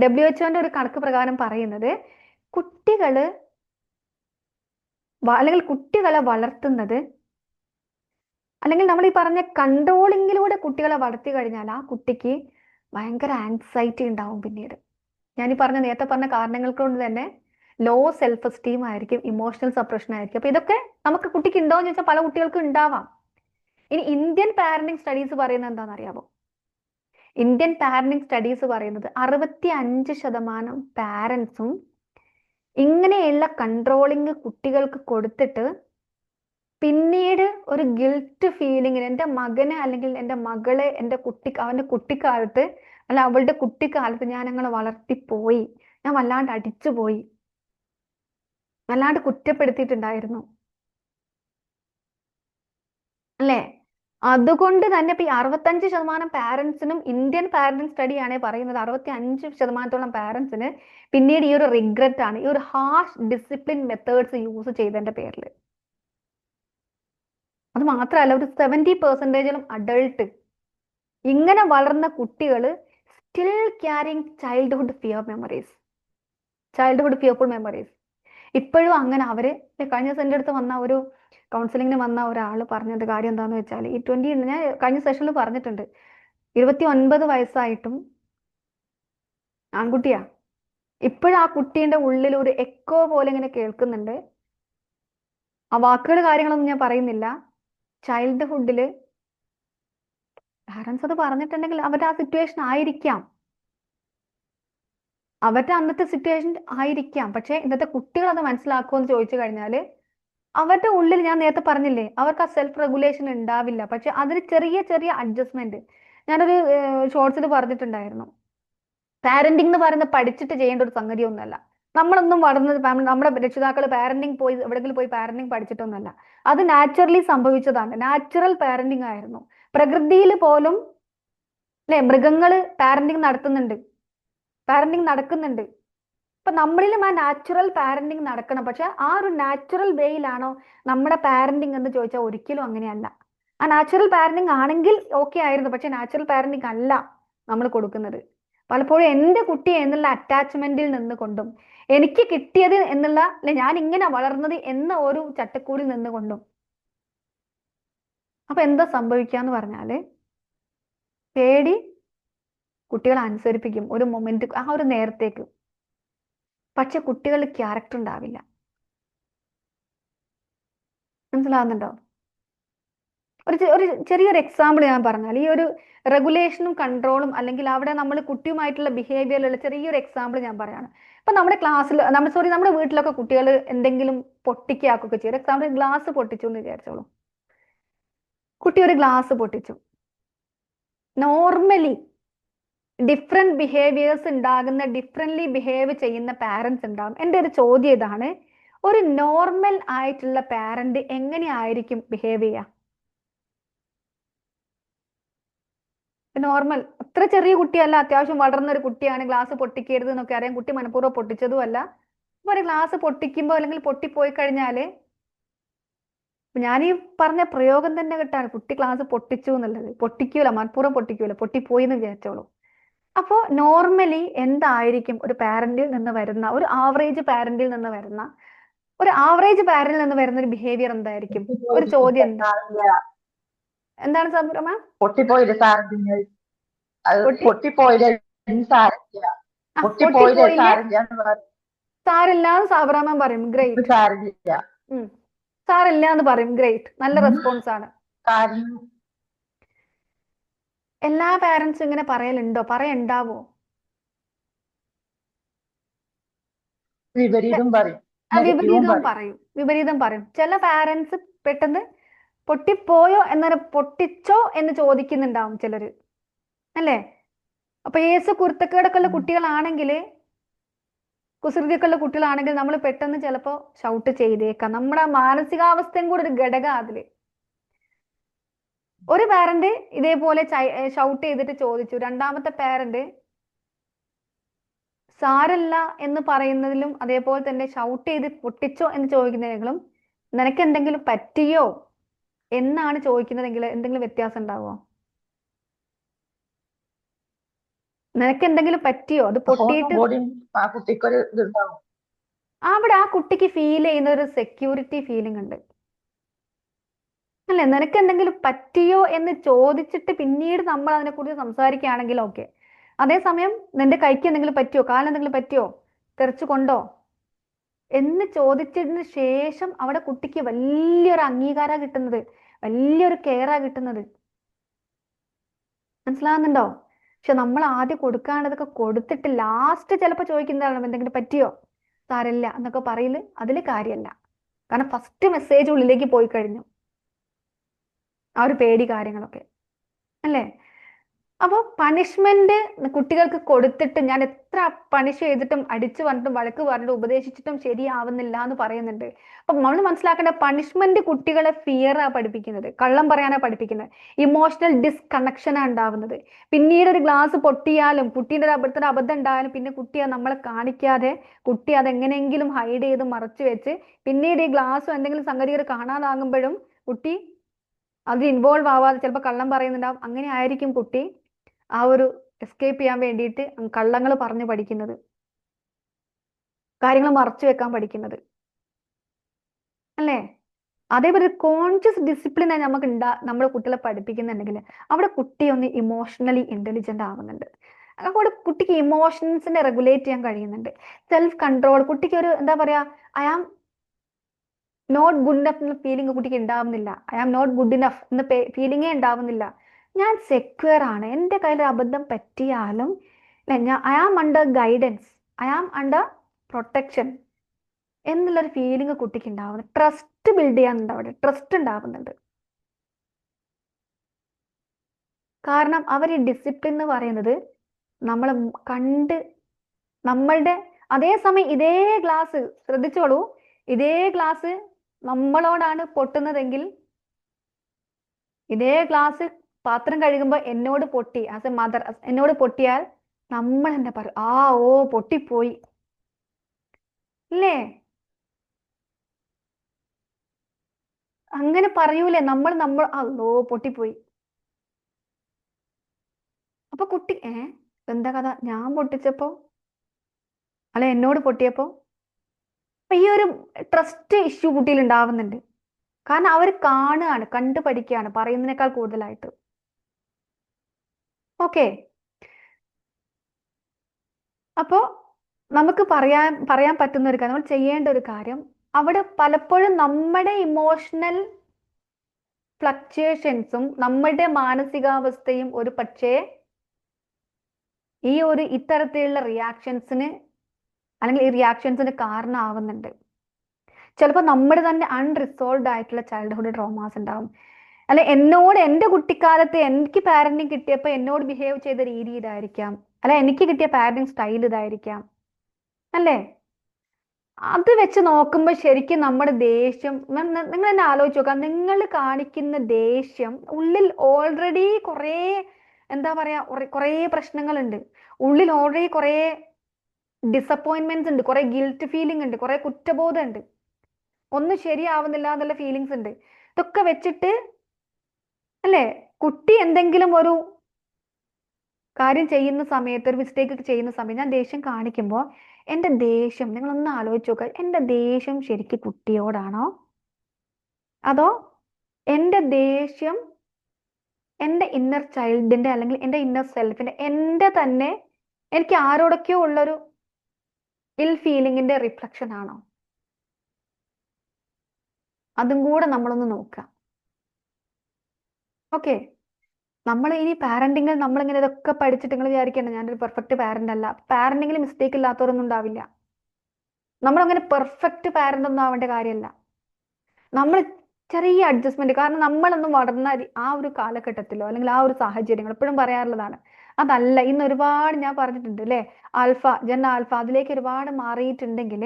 WHO ഒരു കണക്ക് പ്രകാരം പറയുന്നത്, അല്ലെങ്കിൽ കുട്ടികളെ വളർത്തുന്നത് അല്ലെങ്കിൽ നമ്മൾ ഈ പറഞ്ഞ കൺട്രോളിങ്ങിലൂടെ കുട്ടികളെ വളർത്തി കഴിഞ്ഞാൽ ആ കുട്ടിക്ക് ഭയങ്കര ആൻസൈറ്റി ഉണ്ടാവും പിന്നീട്. ഞാൻ ഈ നേരത്തെ പറഞ്ഞ കാരണങ്ങൾ കൊണ്ട് തന്നെ ലോ സെൽഫ് എസ്റ്റീം ആയിരിക്കും, ഇമോഷണൽ സപ്രഷൻ ആയിരിക്കും. അപ്പൊ ഇതൊക്കെ നമുക്ക് കുട്ടിക്ക് ഉണ്ടോ എന്ന് ചോദിച്ചാൽ പല കുട്ടികൾക്കും ഉണ്ടാവാം. ഇനി ഇന്ത്യൻ പാരന്റിങ് സ്റ്റഡീസ് പറയുന്നത് എന്താണെന്ന് അറിയാമോ? ഇന്ത്യൻ പാരന്റിങ് സ്റ്റഡീസ് പറയുന്നത് 65% പാരന്റ്സും ഇങ്ങനെയുള്ള കൺട്രോളിങ് കുട്ടികൾക്ക് കൊടുത്തിട്ട് പിന്നീട് ഒരു ഗിൽറ്റ് ഫീലിങ്ങിന്, എൻ്റെ മകനെ അല്ലെങ്കിൽ എൻ്റെ മകളെ അവന്റെ കുട്ടിക്കാലത്ത് അല്ല അവളുടെ കുട്ടിക്കാലത്ത് ഞാൻ അങ്ങനെ വളർത്തിപ്പോയി, ഞാൻ വല്ലാണ്ട് അടിച്ചുപോയി, വല്ലാണ്ട് കുറ്റപ്പെടുത്തിയിട്ടുണ്ടായിരുന്നു അല്ലേ? അതുകൊണ്ട് തന്നെ ഇപ്പൊ ഈ 65% പാരന്റ്സിനും, ഇന്ത്യൻ പാരന്റിങ് സ്റ്റഡി ആണ് പറയുന്നത്, 65% പാരന്റ്സിന് പിന്നീട് ഈ ഒരു റിഗ്രറ്റ് ആണ്, ഈ ഒരു ഹാർഷ് ഡിസിപ്ലിൻ മെത്തേഡ്സ് യൂസ് ചെയ്തതിന്റെ പേരിൽ. അത് മാത്രമല്ല, ഒരു 70% അഡൾട്ട് ഇങ്ങനെ വളർന്ന കുട്ടികൾ still carrying childhood fearful memories. ഇപ്പോഴും അങ്ങനെ അവര് കഴിഞ്ഞ ദിവസം എൻ്റെ അടുത്ത് വന്ന ഒരു കൗൺസിലിങ്ങിന് വന്ന ഒരാൾ പറഞ്ഞത് കാര്യം എന്താന്ന് വെച്ചാൽ, ഈ ഞാൻ കഴിഞ്ഞ സെഷനിൽ പറഞ്ഞിട്ടുണ്ട്, 29 വയസ്സായിട്ടും ആൺകുട്ടിയാ, ഇപ്പോഴും ആ കുട്ടീന്റെ ഉള്ളിൽ ഒരു എക്കോ പോലെ ഇങ്ങനെ കേൾക്കുന്നുണ്ട്. ആ വാക്കുകൾ കാര്യങ്ങളൊന്നും ഞാൻ പറയുന്നില്ല. ചൈൽഡ്ഹുഡില് പാരൻസ് അത് പറഞ്ഞിട്ടുണ്ടെങ്കിൽ അവരുടെ ആ സിറ്റുവേഷൻ ആയിരിക്കാം, അവരുടെ അന്നത്തെ സിറ്റുവേഷൻ ആയിരിക്കാം. പക്ഷെ ഇന്നത്തെ കുട്ടികൾ അത് മനസ്സിലാക്കുമെന്ന് ചോദിച്ചു കഴിഞ്ഞാല് അവരുടെ ഉള്ളിൽ, ഞാൻ നേരത്തെ പറഞ്ഞില്ലേ, അവർക്ക് ആ സെൽഫ് റെഗുലേഷൻ ഉണ്ടാവില്ല. പക്ഷെ അതിന് ചെറിയ ചെറിയ അഡ്ജസ്റ്റ്മെന്റ്, ഞാനൊരു ഷോർട്സിൽ പറഞ്ഞിട്ടുണ്ടായിരുന്നു, പാരന്റിംഗ് എന്ന് പറയുന്നത് പഠിച്ചിട്ട് ചെയ്യേണ്ട ഒരു സംഗതി ഒന്നല്ല. നമ്മളൊന്നും വളർന്നത്, നമ്മുടെ രക്ഷിതാക്കൾ പാരന്റിംഗ് പോയി എവിടെയെങ്കിലും പോയി പാരന്റിംഗ് പഠിച്ചിട്ടൊന്നുമല്ല. അത് നാച്ചുറലി സംഭവിച്ചതാണ്, നാച്ചുറൽ പാരന്റിംഗ് ആയിരുന്നു. പ്രകൃതിയിൽ പോലും അല്ലെ മൃഗങ്ങള് പാരന്റിംഗ് നടക്കുന്നുണ്ട്. അപ്പൊ നമ്മളിലും ആ നാച്ചുറൽ പാരന്റിംഗ് നടക്കണം. പക്ഷെ ആ ഒരു നാച്ചുറൽ വേയിലാണോ നമ്മുടെ പാരന്റിംഗ് എന്ന് ചോദിച്ചാൽ ഒരിക്കലും അങ്ങനെയല്ല. ആ നാച്ചുറൽ പാരന്റിംഗ് ആണെങ്കിൽ ഓക്കെ ആയിരുന്നു, പക്ഷെ നാച്ചുറൽ പാരന്റിംഗ് അല്ല നമ്മൾ കൊടുക്കുന്നത്. പലപ്പോഴും എൻ്റെ കുട്ടി എന്നുള്ള അറ്റാച്ച്മെന്റിൽ നിന്നുകൊണ്ടും എനിക്ക് കിട്ടിയത് എന്നുള്ള, അല്ലെ ഞാൻ ഇങ്ങനെ വളർന്നത് എന്ന ഒരു ചട്ടക്കൂടിൽ നിന്നുകൊണ്ടും, അപ്പൊ എന്താ സംഭവിക്കാന്ന് പറഞ്ഞാല് പേടി കുട്ടികളെ അനുസരിപ്പിക്കും ഒരു മൊമെന്റ്, ആ ഒരു നേരത്തേക്ക്. പക്ഷെ കുട്ടികളിൽ ക്യാരക്ടർ ഉണ്ടാവില്ല. മനസ്സിലാവുന്നുണ്ടോ? ഒരു ചെറിയൊരു എക്സാമ്പിൾ ഞാൻ പറഞ്ഞാൽ, ഈ ഒരു റെഗുലേഷനും കൺട്രോളും അല്ലെങ്കിൽ അവിടെ നമ്മൾ കുട്ടിയുമായിട്ടുള്ള ബിഹേവിയറിലുള്ള ചെറിയൊരു എക്സാമ്പിൾ ഞാൻ പറയാണ്. ഇപ്പൊ നമ്മുടെ ക്ലാസ്സിൽ, നമ്മുടെ വീട്ടിലൊക്കെ കുട്ടികൾ എന്തെങ്കിലും പൊട്ടിക്കാക്കൊക്കെ ചെയ്യും. എക്സാമ്പിൾ ഗ്ലാസ് പൊട്ടിച്ചു എന്ന് വിചാരിച്ചോളൂ. കുട്ടി ഒരു ഗ്ലാസ് പൊട്ടിച്ചു. നോർമലി ഡിഫറെന്റ് ബിഹേവിയേഴ്സ് ഉണ്ടാകുന്ന, ഡിഫറെന്റ്ലി ബിഹേവ് ചെയ്യുന്ന പാരന്റ്സ് ഉണ്ടാകും. എൻ്റെ ഒരു ചോദ്യം ഇതാണ്, ഒരു നോർമൽ ആയിട്ടുള്ള പാരന്റ് എങ്ങനെയായിരിക്കും ബിഹേവ് ചെയ്യുക? നോർമൽ, അത്ര ചെറിയ കുട്ടിയല്ല, അത്യാവശ്യം വളർന്ന ഒരു കുട്ടിയാണ്. ഗ്ലാസ് പൊട്ടിക്കരുത് എന്നൊക്കെ അറിയാം, കുട്ടി മനഃപൂർവ്വം പൊട്ടിച്ചതും അല്ല. അപ്പൊ ഒരു ഗ്ലാസ് പൊട്ടിക്കുമ്പോൾ അല്ലെങ്കിൽ പൊട്ടിപ്പോയി കഴിഞ്ഞാല്, ഞാൻ ഈ പറഞ്ഞ പ്രയോഗം തന്നെ കിട്ടാണ്, കുട്ടി ഗ്ലാസ് പൊട്ടിച്ചു എന്നുള്ളത്. പൊട്ടിക്കൂല, മനഃപൂർവ്വം പൊട്ടിക്കൂല, പൊട്ടിപ്പോയി എന്ന് വിചാരിച്ചോളൂ. അപ്പോ നോർമലി എന്തായിരിക്കും ഒരു പാരന്റിൽ നിന്ന് വരുന്ന, ഒരു ആവറേജ് പാരന്റിൽ നിന്ന് വരുന്ന ഒരു ബിഹേവിയർ എന്തായിരിക്കും? ഒരു ചോദ്യം എന്താണ് സംഭ്രമ? പൊട്ടിപ്പോയില്ല സാറില്ല, അത് പൊട്ടിപ്പോയില്ല സാരില്ല, സാരില്ല എന്ന് സാബ്രാമൻ പറയും. ഗ്രേറ്റ്. സാരില്ല എന്ന് പറയും. ഗ്രേറ്റ്, നല്ല റെസ്പോൺസ് ആണ്. എല്ലാ പാരന്റ്സും ഇങ്ങനെ പറയലുണ്ടോ? പറയണ്ടാവോ? വിപരീതം പറയും. ചില പാരന്റ്സ് പെട്ടെന്ന് പൊട്ടിപ്പോയോ എന്നൊരു, പൊട്ടിച്ചോ എന്ന് ചോദിക്കുന്നുണ്ടാവും ചിലര്, അല്ലേ? അപ്പൊ ഏസ് കുരുത്തക്കേടൊക്കെ ഉള്ള കുട്ടികളാണെങ്കിൽ, കുസൃതിയൊക്കെ ഉള്ള കുട്ടികളാണെങ്കിൽ നമ്മൾ പെട്ടെന്ന് ചിലപ്പോ ഷൗട്ട് ചെയ്തേക്കാം. നമ്മുടെ മാനസികാവസ്ഥയും കൂടെ ഒരു ഘടകം അതില്. ഒരു പാരന്റ് ഇതേപോലെ ഷൗട്ട് ചെയ്തിട്ട് ചോദിച്ചു, രണ്ടാമത്തെ പാരന്റ് സാരല്ല എന്ന് പറയുന്നതിലും അതേപോലെ തന്നെ ഷൗട്ട് ചെയ്ത് പൊട്ടിച്ചോ എന്ന് ചോദിക്കുന്നതിനെങ്കിലും നിനക്ക് എന്തെങ്കിലും പറ്റിയോ എന്നാണ് ചോദിക്കുന്നതെങ്കിൽ എന്തെങ്കിലും വ്യത്യാസം ഉണ്ടാവുമോ? നിനക്ക് എന്തെങ്കിലും പറ്റിയോ? അത് പൊട്ടിയിട്ട് അവിടെ ആ കുട്ടിക്ക് ഫീൽ ചെയ്യുന്ന ഒരു സെക്യൂരിറ്റി ഫീലിംഗ് ഉണ്ട്. അല്ലെ? നിനക്ക് എന്തെങ്കിലും പറ്റിയോ എന്ന് ചോദിച്ചിട്ട് പിന്നീട് നമ്മൾ അതിനെക്കുറിച്ച് സംസാരിക്കുകയാണെങ്കിൽ ഓക്കെ. അതേസമയം നിന്റെ കൈക്ക് എന്തെങ്കിലും പറ്റിയോ, കാലെന്തെങ്കിലും പറ്റിയോ, തെറിച്ചു കൊണ്ടോ എന്ന് ചോദിച്ചതിന് ശേഷം അവിടെ കുട്ടിക്ക് വലിയൊരു അംഗീകാരം കിട്ടുന്നത്, വലിയൊരു കെയറാ കിട്ടുന്നത്. മനസ്സിലാകുന്നുണ്ടോ? പക്ഷെ നമ്മൾ ആദ്യം കൊടുക്കാനുള്ളതൊക്കെ കൊടുത്തിട്ട് ലാസ്റ്റ് ചിലപ്പോൾ ചോദിക്കുന്നതാണ് എന്തെങ്കിലും പറ്റിയോ, സാരമില്ല എന്നൊക്കെ പറയല്, അതിൽ കാര്യമല്ല. കാരണം ഫസ്റ്റ് മെസ്സേജ് ഉള്ളിലേക്ക് പോയി കഴിഞ്ഞു, ആ ഒരു പേടി കാര്യങ്ങളൊക്കെ, അല്ലേ? അപ്പോൾ പണിഷ്മെന്റ് കുട്ടികൾക്ക് കൊടുത്തിട്ട് ഞാൻ എത്ര പണിഷ് ചെയ്തിട്ടും അടിച്ചു പറഞ്ഞിട്ടും വഴക്ക് പറഞ്ഞിട്ടും ഉപദേശിച്ചിട്ടും ശരിയാവുന്നില്ല എന്ന് പറയുന്നുണ്ട്. അപ്പൊ നമ്മൾ മനസ്സിലാക്കേണ്ട, പണിഷ്മെന്റ് കുട്ടികളെ ഫിയറാ പഠിപ്പിക്കുന്നത്, കള്ളം പറയാനാ പഠിപ്പിക്കുന്നത്, ഇമോഷണൽ ഡിസ്കണക്ഷനാ ഉണ്ടാവുന്നത്. പിന്നീട് ഒരു ഗ്ലാസ് പൊട്ടിയാലും കുട്ടീൻ്റെ ഒരു അബദ്ധം ഉണ്ടായാലും പിന്നെ കുട്ടി അത് നമ്മളെ കാണിക്കാതെ കുട്ടി അതെങ്ങനെയെങ്കിലും ഹൈഡ് ചെയ്ത് മറച്ചു വെച്ച് പിന്നീട് ഈ ഗ്ലാസ്സും എന്തെങ്കിലും സംഗതികൾ കാണാതാകുമ്പോഴും കുട്ടി അതിൽ ഇൻവോൾവ് ആവാതെ ചിലപ്പോൾ കള്ളം പറയുന്നുണ്ടാവും. അങ്ങനെ ആയിരിക്കും കുട്ടി ആ ഒരു എസ്കേപ്പ് ചെയ്യാൻ വേണ്ടിയിട്ട് കള്ളങ്ങൾ പറഞ്ഞു പഠിക്കുന്നത്, കാര്യങ്ങൾ മറച്ചു വെക്കാൻ പഠിക്കുന്നത്, അല്ലേ? അതേപോലെ കോൺഷ്യസ് ഡിസിപ്ലിനായി നമുക്ക് നമ്മുടെ കുട്ടികളെ പഠിപ്പിക്കുന്നുണ്ടെങ്കിൽ അവിടെ കുട്ടി ഒന്ന് ഇമോഷണലി ഇന്റലിജന്റ് ആവുന്നുണ്ട്. അതുകൊണ്ട് കുട്ടിക്ക് ഇമോഷൻസിനെ റെഗുലേറ്റ് ചെയ്യാൻ കഴിയുന്നുണ്ട്. സെൽഫ് കൺട്രോൾ, കുട്ടിക്ക് ഒരു എന്താ പറയാ, I am not good enough എന്ന ഫീലിംഗ് കുട്ടിക്ക് ഉണ്ടാവുന്നില്ല. I am not good enough എന്ന ഫീലിംഗേ ഉണ്ടാവുന്നില്ല. ഞാൻ സെക്യൂർ ആണ്, എൻ്റെ കയ്യിൽ ഒരു അബദ്ധം പറ്റിയാലും I am under guidance, I am under protection എന്നുള്ളൊരു ഫീലിംഗ് കുട്ടിക്ക് ഉണ്ടാവുന്നു. ട്രസ്റ്റ് ബിൽഡ് ചെയ്യാനുണ്ട്, അവിടെ ട്രസ്റ്റ് ഉണ്ടാവുന്നുണ്ട്. കാരണം അവർ ഈ ഡിസിപ്ലിൻ എന്ന് പറയുന്നത് നമ്മൾ കണ്ട് നമ്മളുടെ അതേസമയം ഇതേ ഗ്ലാസ് ശ്രദ്ധിച്ചോളൂ, ഇതേ ഗ്ലാസ് നമ്മളോടാണ് പൊട്ടുന്നതെങ്കിൽ, ഇതേ ഗ്ലാസ് പാത്രം കഴുകുമ്പോൾ എന്നോട് പൊട്ടി, ആസ് എ മദർ എന്നോട് പൊട്ടിയാൽ നമ്മൾ എന്താ പറയും, ആ ഓ പൊട്ടിപ്പോയി, ഇല്ലേ? അങ്ങനെ പറയൂലേ നമ്മൾ അല്ലോ പൊട്ടിപ്പോയി. അപ്പൊ കുട്ടി എന്താ കഥ, ഞാൻ പൊട്ടിച്ചപ്പോ അല്ലെ എന്നോട് പൊട്ടിയപ്പോ? അപ്പൊ ഈ ഒരു ട്രസ്റ്റ് ഇഷ്യൂ കുട്ടിയിൽ ഉണ്ടാവുന്നുണ്ട്. കാരണം അവർ കാണുകയാണ്, കണ്ടു പഠിക്കുകയാണ് പറയുന്നതിനേക്കാൾ കൂടുതലായിട്ട്. ഓക്കെ, അപ്പോ നമുക്ക് പറയാൻ പറ്റുന്ന ഒരു കാര്യം, നമ്മൾ ചെയ്യേണ്ട ഒരു കാര്യം, അവിടെ പലപ്പോഴും നമ്മുടെ ഇമോഷണൽ ഫ്ലക്ച്വേഷൻസും നമ്മുടെ മാനസികാവസ്ഥയും ഒരു പക്ഷേ ഈ ഒരു ഇത്തരത്തിലുള്ള റിയാക്ഷൻസിന് അല്ലെങ്കിൽ ഈ റിയാക്ഷൻസിന് കാരണമാവുന്നുണ്ട്. ചിലപ്പോൾ നമ്മുടെ തന്നെ അൺറിസോൾവ്ഡ് ആയിട്ടുള്ള ചൈൽഡ്ഹുഡ് ട്രോമാസ് ഉണ്ടാവും. അല്ലെ എന്നോട് എൻ്റെ കുട്ടിക്കാലത്ത് എനിക്ക് പാരന്റിങ് കിട്ടിയപ്പോൾ എന്നോട് ബിഹേവ് ചെയ്ത രീതി ഇതായിരിക്കാം, അല്ലെ എനിക്ക് കിട്ടിയ പാരന്റിങ് സ്റ്റൈൽ ഇതായിരിക്കാം, അല്ലേ? അത് വെച്ച് നോക്കുമ്പോൾ ശരിക്കും നമ്മുടെ ദേഷ്യം, നിങ്ങൾ തന്നെ ആലോചിച്ച് നോക്കാം, നിങ്ങൾ കാണിക്കുന്ന ദേഷ്യം ഉള്ളിൽ ഓൾറെഡി കുറേ എന്താ പറയാ കുറേ പ്രശ്നങ്ങളുണ്ട്, ഉള്ളിൽ ഓൾറെഡി കുറേ ഡിസപ്പോയിന്റ്മെന്റ്സ് ഉണ്ട്, കുറെ ഗിൽറ്റ് ഫീലിംഗ് ഉണ്ട്, കുറെ കുറ്റബോധം ഉണ്ട്, ഒന്നും ശരിയാവുന്നില്ല എന്നുള്ള ഫീലിങ്സ് ഉണ്ട്. ഇതൊക്കെ വെച്ചിട്ട് അല്ലേ കുട്ടി എന്തെങ്കിലും ഒരു കാര്യം ചെയ്യുന്ന സമയത്ത്, ഒരു മിസ്റ്റേക്ക് ചെയ്യുന്ന സമയത്ത് ഞാൻ ദേഷ്യം കാണിക്കുമ്പോൾ എൻ്റെ ദേഷ്യം, നിങ്ങളൊന്ന് ആലോചിച്ച് നോക്കുക, എൻ്റെ ദേഷ്യം ശരിക്കും കുട്ടിയോടാണോ, അതോ എൻ്റെ ദേഷ്യം എൻ്റെ ഇന്നർ ചൈൽഡിന്റെ അല്ലെങ്കിൽ എൻ്റെ ഇന്നർ സെൽഫിന്റെ, എൻ്റെ തന്നെ എനിക്ക് ആരോടൊക്കെയോ ഉള്ളൊരു ഇൽ ഫീലിംഗിന്റെ റിഫ്ലക്ഷൻ ആണോ? അതും കൂടെ നമ്മളൊന്ന് നോക്കുക. ഓക്കെ, നമ്മൾ ഇനി പാരന്റിങ്ങിൽ നമ്മളിങ്ങനെ ഇതൊക്കെ പഠിച്ചിട്ട് നിങ്ങൾ വിചാരിക്കേണ്ട ഞാനൊരു പെർഫെക്റ്റ് പാരന്റ് അല്ല. പാരന്റിങ്ങിൽ മിസ്റ്റേക്ക് ഇല്ലാത്തവരൊന്നും ഉണ്ടാവില്ല. നമ്മളങ്ങനെ പെർഫെക്റ്റ് പാരന്റ് ഒന്നും ആവേണ്ട കാര്യമല്ല. നമ്മൾ ചെറിയ അഡ്ജസ്റ്റ്മെന്റ്, കാരണം നമ്മളൊന്നും വളർന്ന ആ ഒരു കാലഘട്ടത്തിലോ അല്ലെങ്കിൽ ആ ഒരു സാഹചര്യങ്ങൾ എപ്പോഴും പറയാറുള്ളതാണ്, അതല്ല ഇന്ന് ഒരുപാട് ഞാൻ പറഞ്ഞിട്ടുണ്ട് അല്ലേ, ജെൻ ആൽഫ അതിലേക്ക് ഒരുപാട് മാറിയിട്ടുണ്ടെങ്കിൽ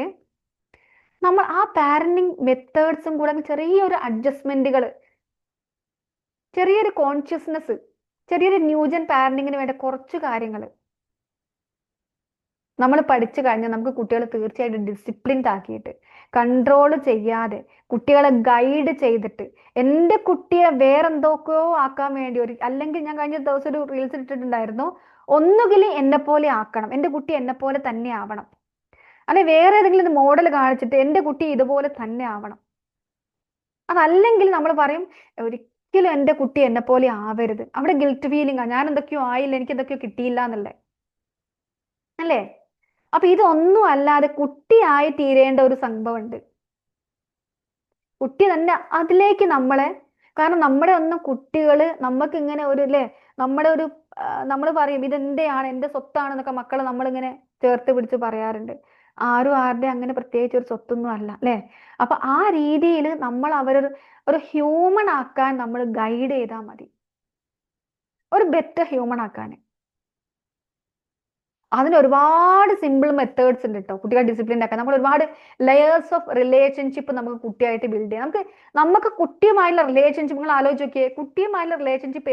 നമ്മൾ ആ പാരന്റിങ് മെത്തേഡ്സും കൂടെ ചെറിയൊരു അഡ്ജസ്റ്റ്മെന്റുകൾ, ചെറിയൊരു കോൺഷ്യസ്നെസ്, ചെറിയൊരു ന്യൂജൻ പാരന്റിങ്ങിന് വേണ്ട കുറച്ച് കാര്യങ്ങൾ നമ്മൾ പഠിച്ചു കഴിഞ്ഞാൽ നമുക്ക് കുട്ടികളെ തീർച്ചയായിട്ടും ഡിസിപ്ലിൻഡ് ആക്കിയിട്ട്, കൺട്രോൾ ചെയ്യാതെ കുട്ടികളെ ഗൈഡ് ചെയ്തിട്ട്, എൻ്റെ കുട്ടിയെ വേറെന്തൊക്കെയോ ആക്കാൻ വേണ്ടി അല്ലെങ്കിൽ ഞാൻ കഴിഞ്ഞ ദിവസം ഒരു റീൽസ് ഇട്ടിട്ടുണ്ടായിരുന്നു, ഒന്നുകിൽ എന്നെ പോലെ ആക്കണം, എൻ്റെ കുട്ടി എന്നെ പോലെ തന്നെ ആവണം, അല്ലെ വേറെ ഏതെങ്കിലും മോഡൽ കാണിച്ചിട്ട് എൻ്റെ കുട്ടി ഇതുപോലെ തന്നെ ആവണം, അതല്ലെങ്കിൽ നമ്മൾ പറയും ഒരിക്കലും എൻ്റെ കുട്ടി എന്നെ പോലെ ആവരുത്. അവിടെ ഗിൽറ്റ് ഫീലിംഗ് ആ, ഞാൻ എന്തൊക്കെയോ ആയില്ല, എനിക്ക് എന്തൊക്കെയോ കിട്ടിയില്ല എന്നല്ലേ, അല്ലേ? അപ്പൊ ഇതൊന്നും അല്ലാതെ കുട്ടിയായി തീരേണ്ട ഒരു സംഭവം ഉണ്ട്. കുട്ടി തന്നെ അതിലേക്ക് നമ്മളെ, കാരണം നമ്മുടെ ഒന്നും കുട്ടികള് നമുക്ക് ഇങ്ങനെ ഒരു അല്ലേ, നമ്മുടെ ഒരു നമ്മൾ പറയും ഇതെന്റെയാണ്, എന്റെ സ്വത്താണെന്നൊക്കെ മക്കളെ നമ്മളിങ്ങനെ ചേർത്ത് പിടിച്ച് പറയാറുണ്ട്. ആരും ആരുടെ അങ്ങനെ പ്രത്യേകിച്ച് ഒരു സ്വത്തൊന്നും അല്ല, അല്ലെ? അപ്പൊ ആ രീതിയിൽ നമ്മൾ അവരൊരു ഒരു ഹ്യൂമൺ ആക്കാൻ നമ്മൾ ഗൈഡ് ചെയ്താൽ മതി, ഒരു ബെറ്റർ ഹ്യൂമൺ ആക്കാൻ. അതിന് ഒരുപാട് സിമ്പിൾ മെത്തേഡ്സ് ഉണ്ട് കേട്ടോ കുട്ടികളെ ഡിസിപ്ലിൻ ആക്കാൻ. നമ്മൾ ഒരുപാട് ലെയേഴ്സ് ഓഫ് റിലേഷൻഷിപ്പ് നമുക്ക് കുട്ടിയായിട്ട് ബിൽഡ് ചെയ്യാം. നമുക്ക് കുട്ടിയുമായുള്ള റിലേഷൻഷിപ്പ്, നിങ്ങൾ ആലോചിച്ച് നോക്കിയേ, കുട്ടിയുമായുള്ള റിലേഷൻഷിപ്പ്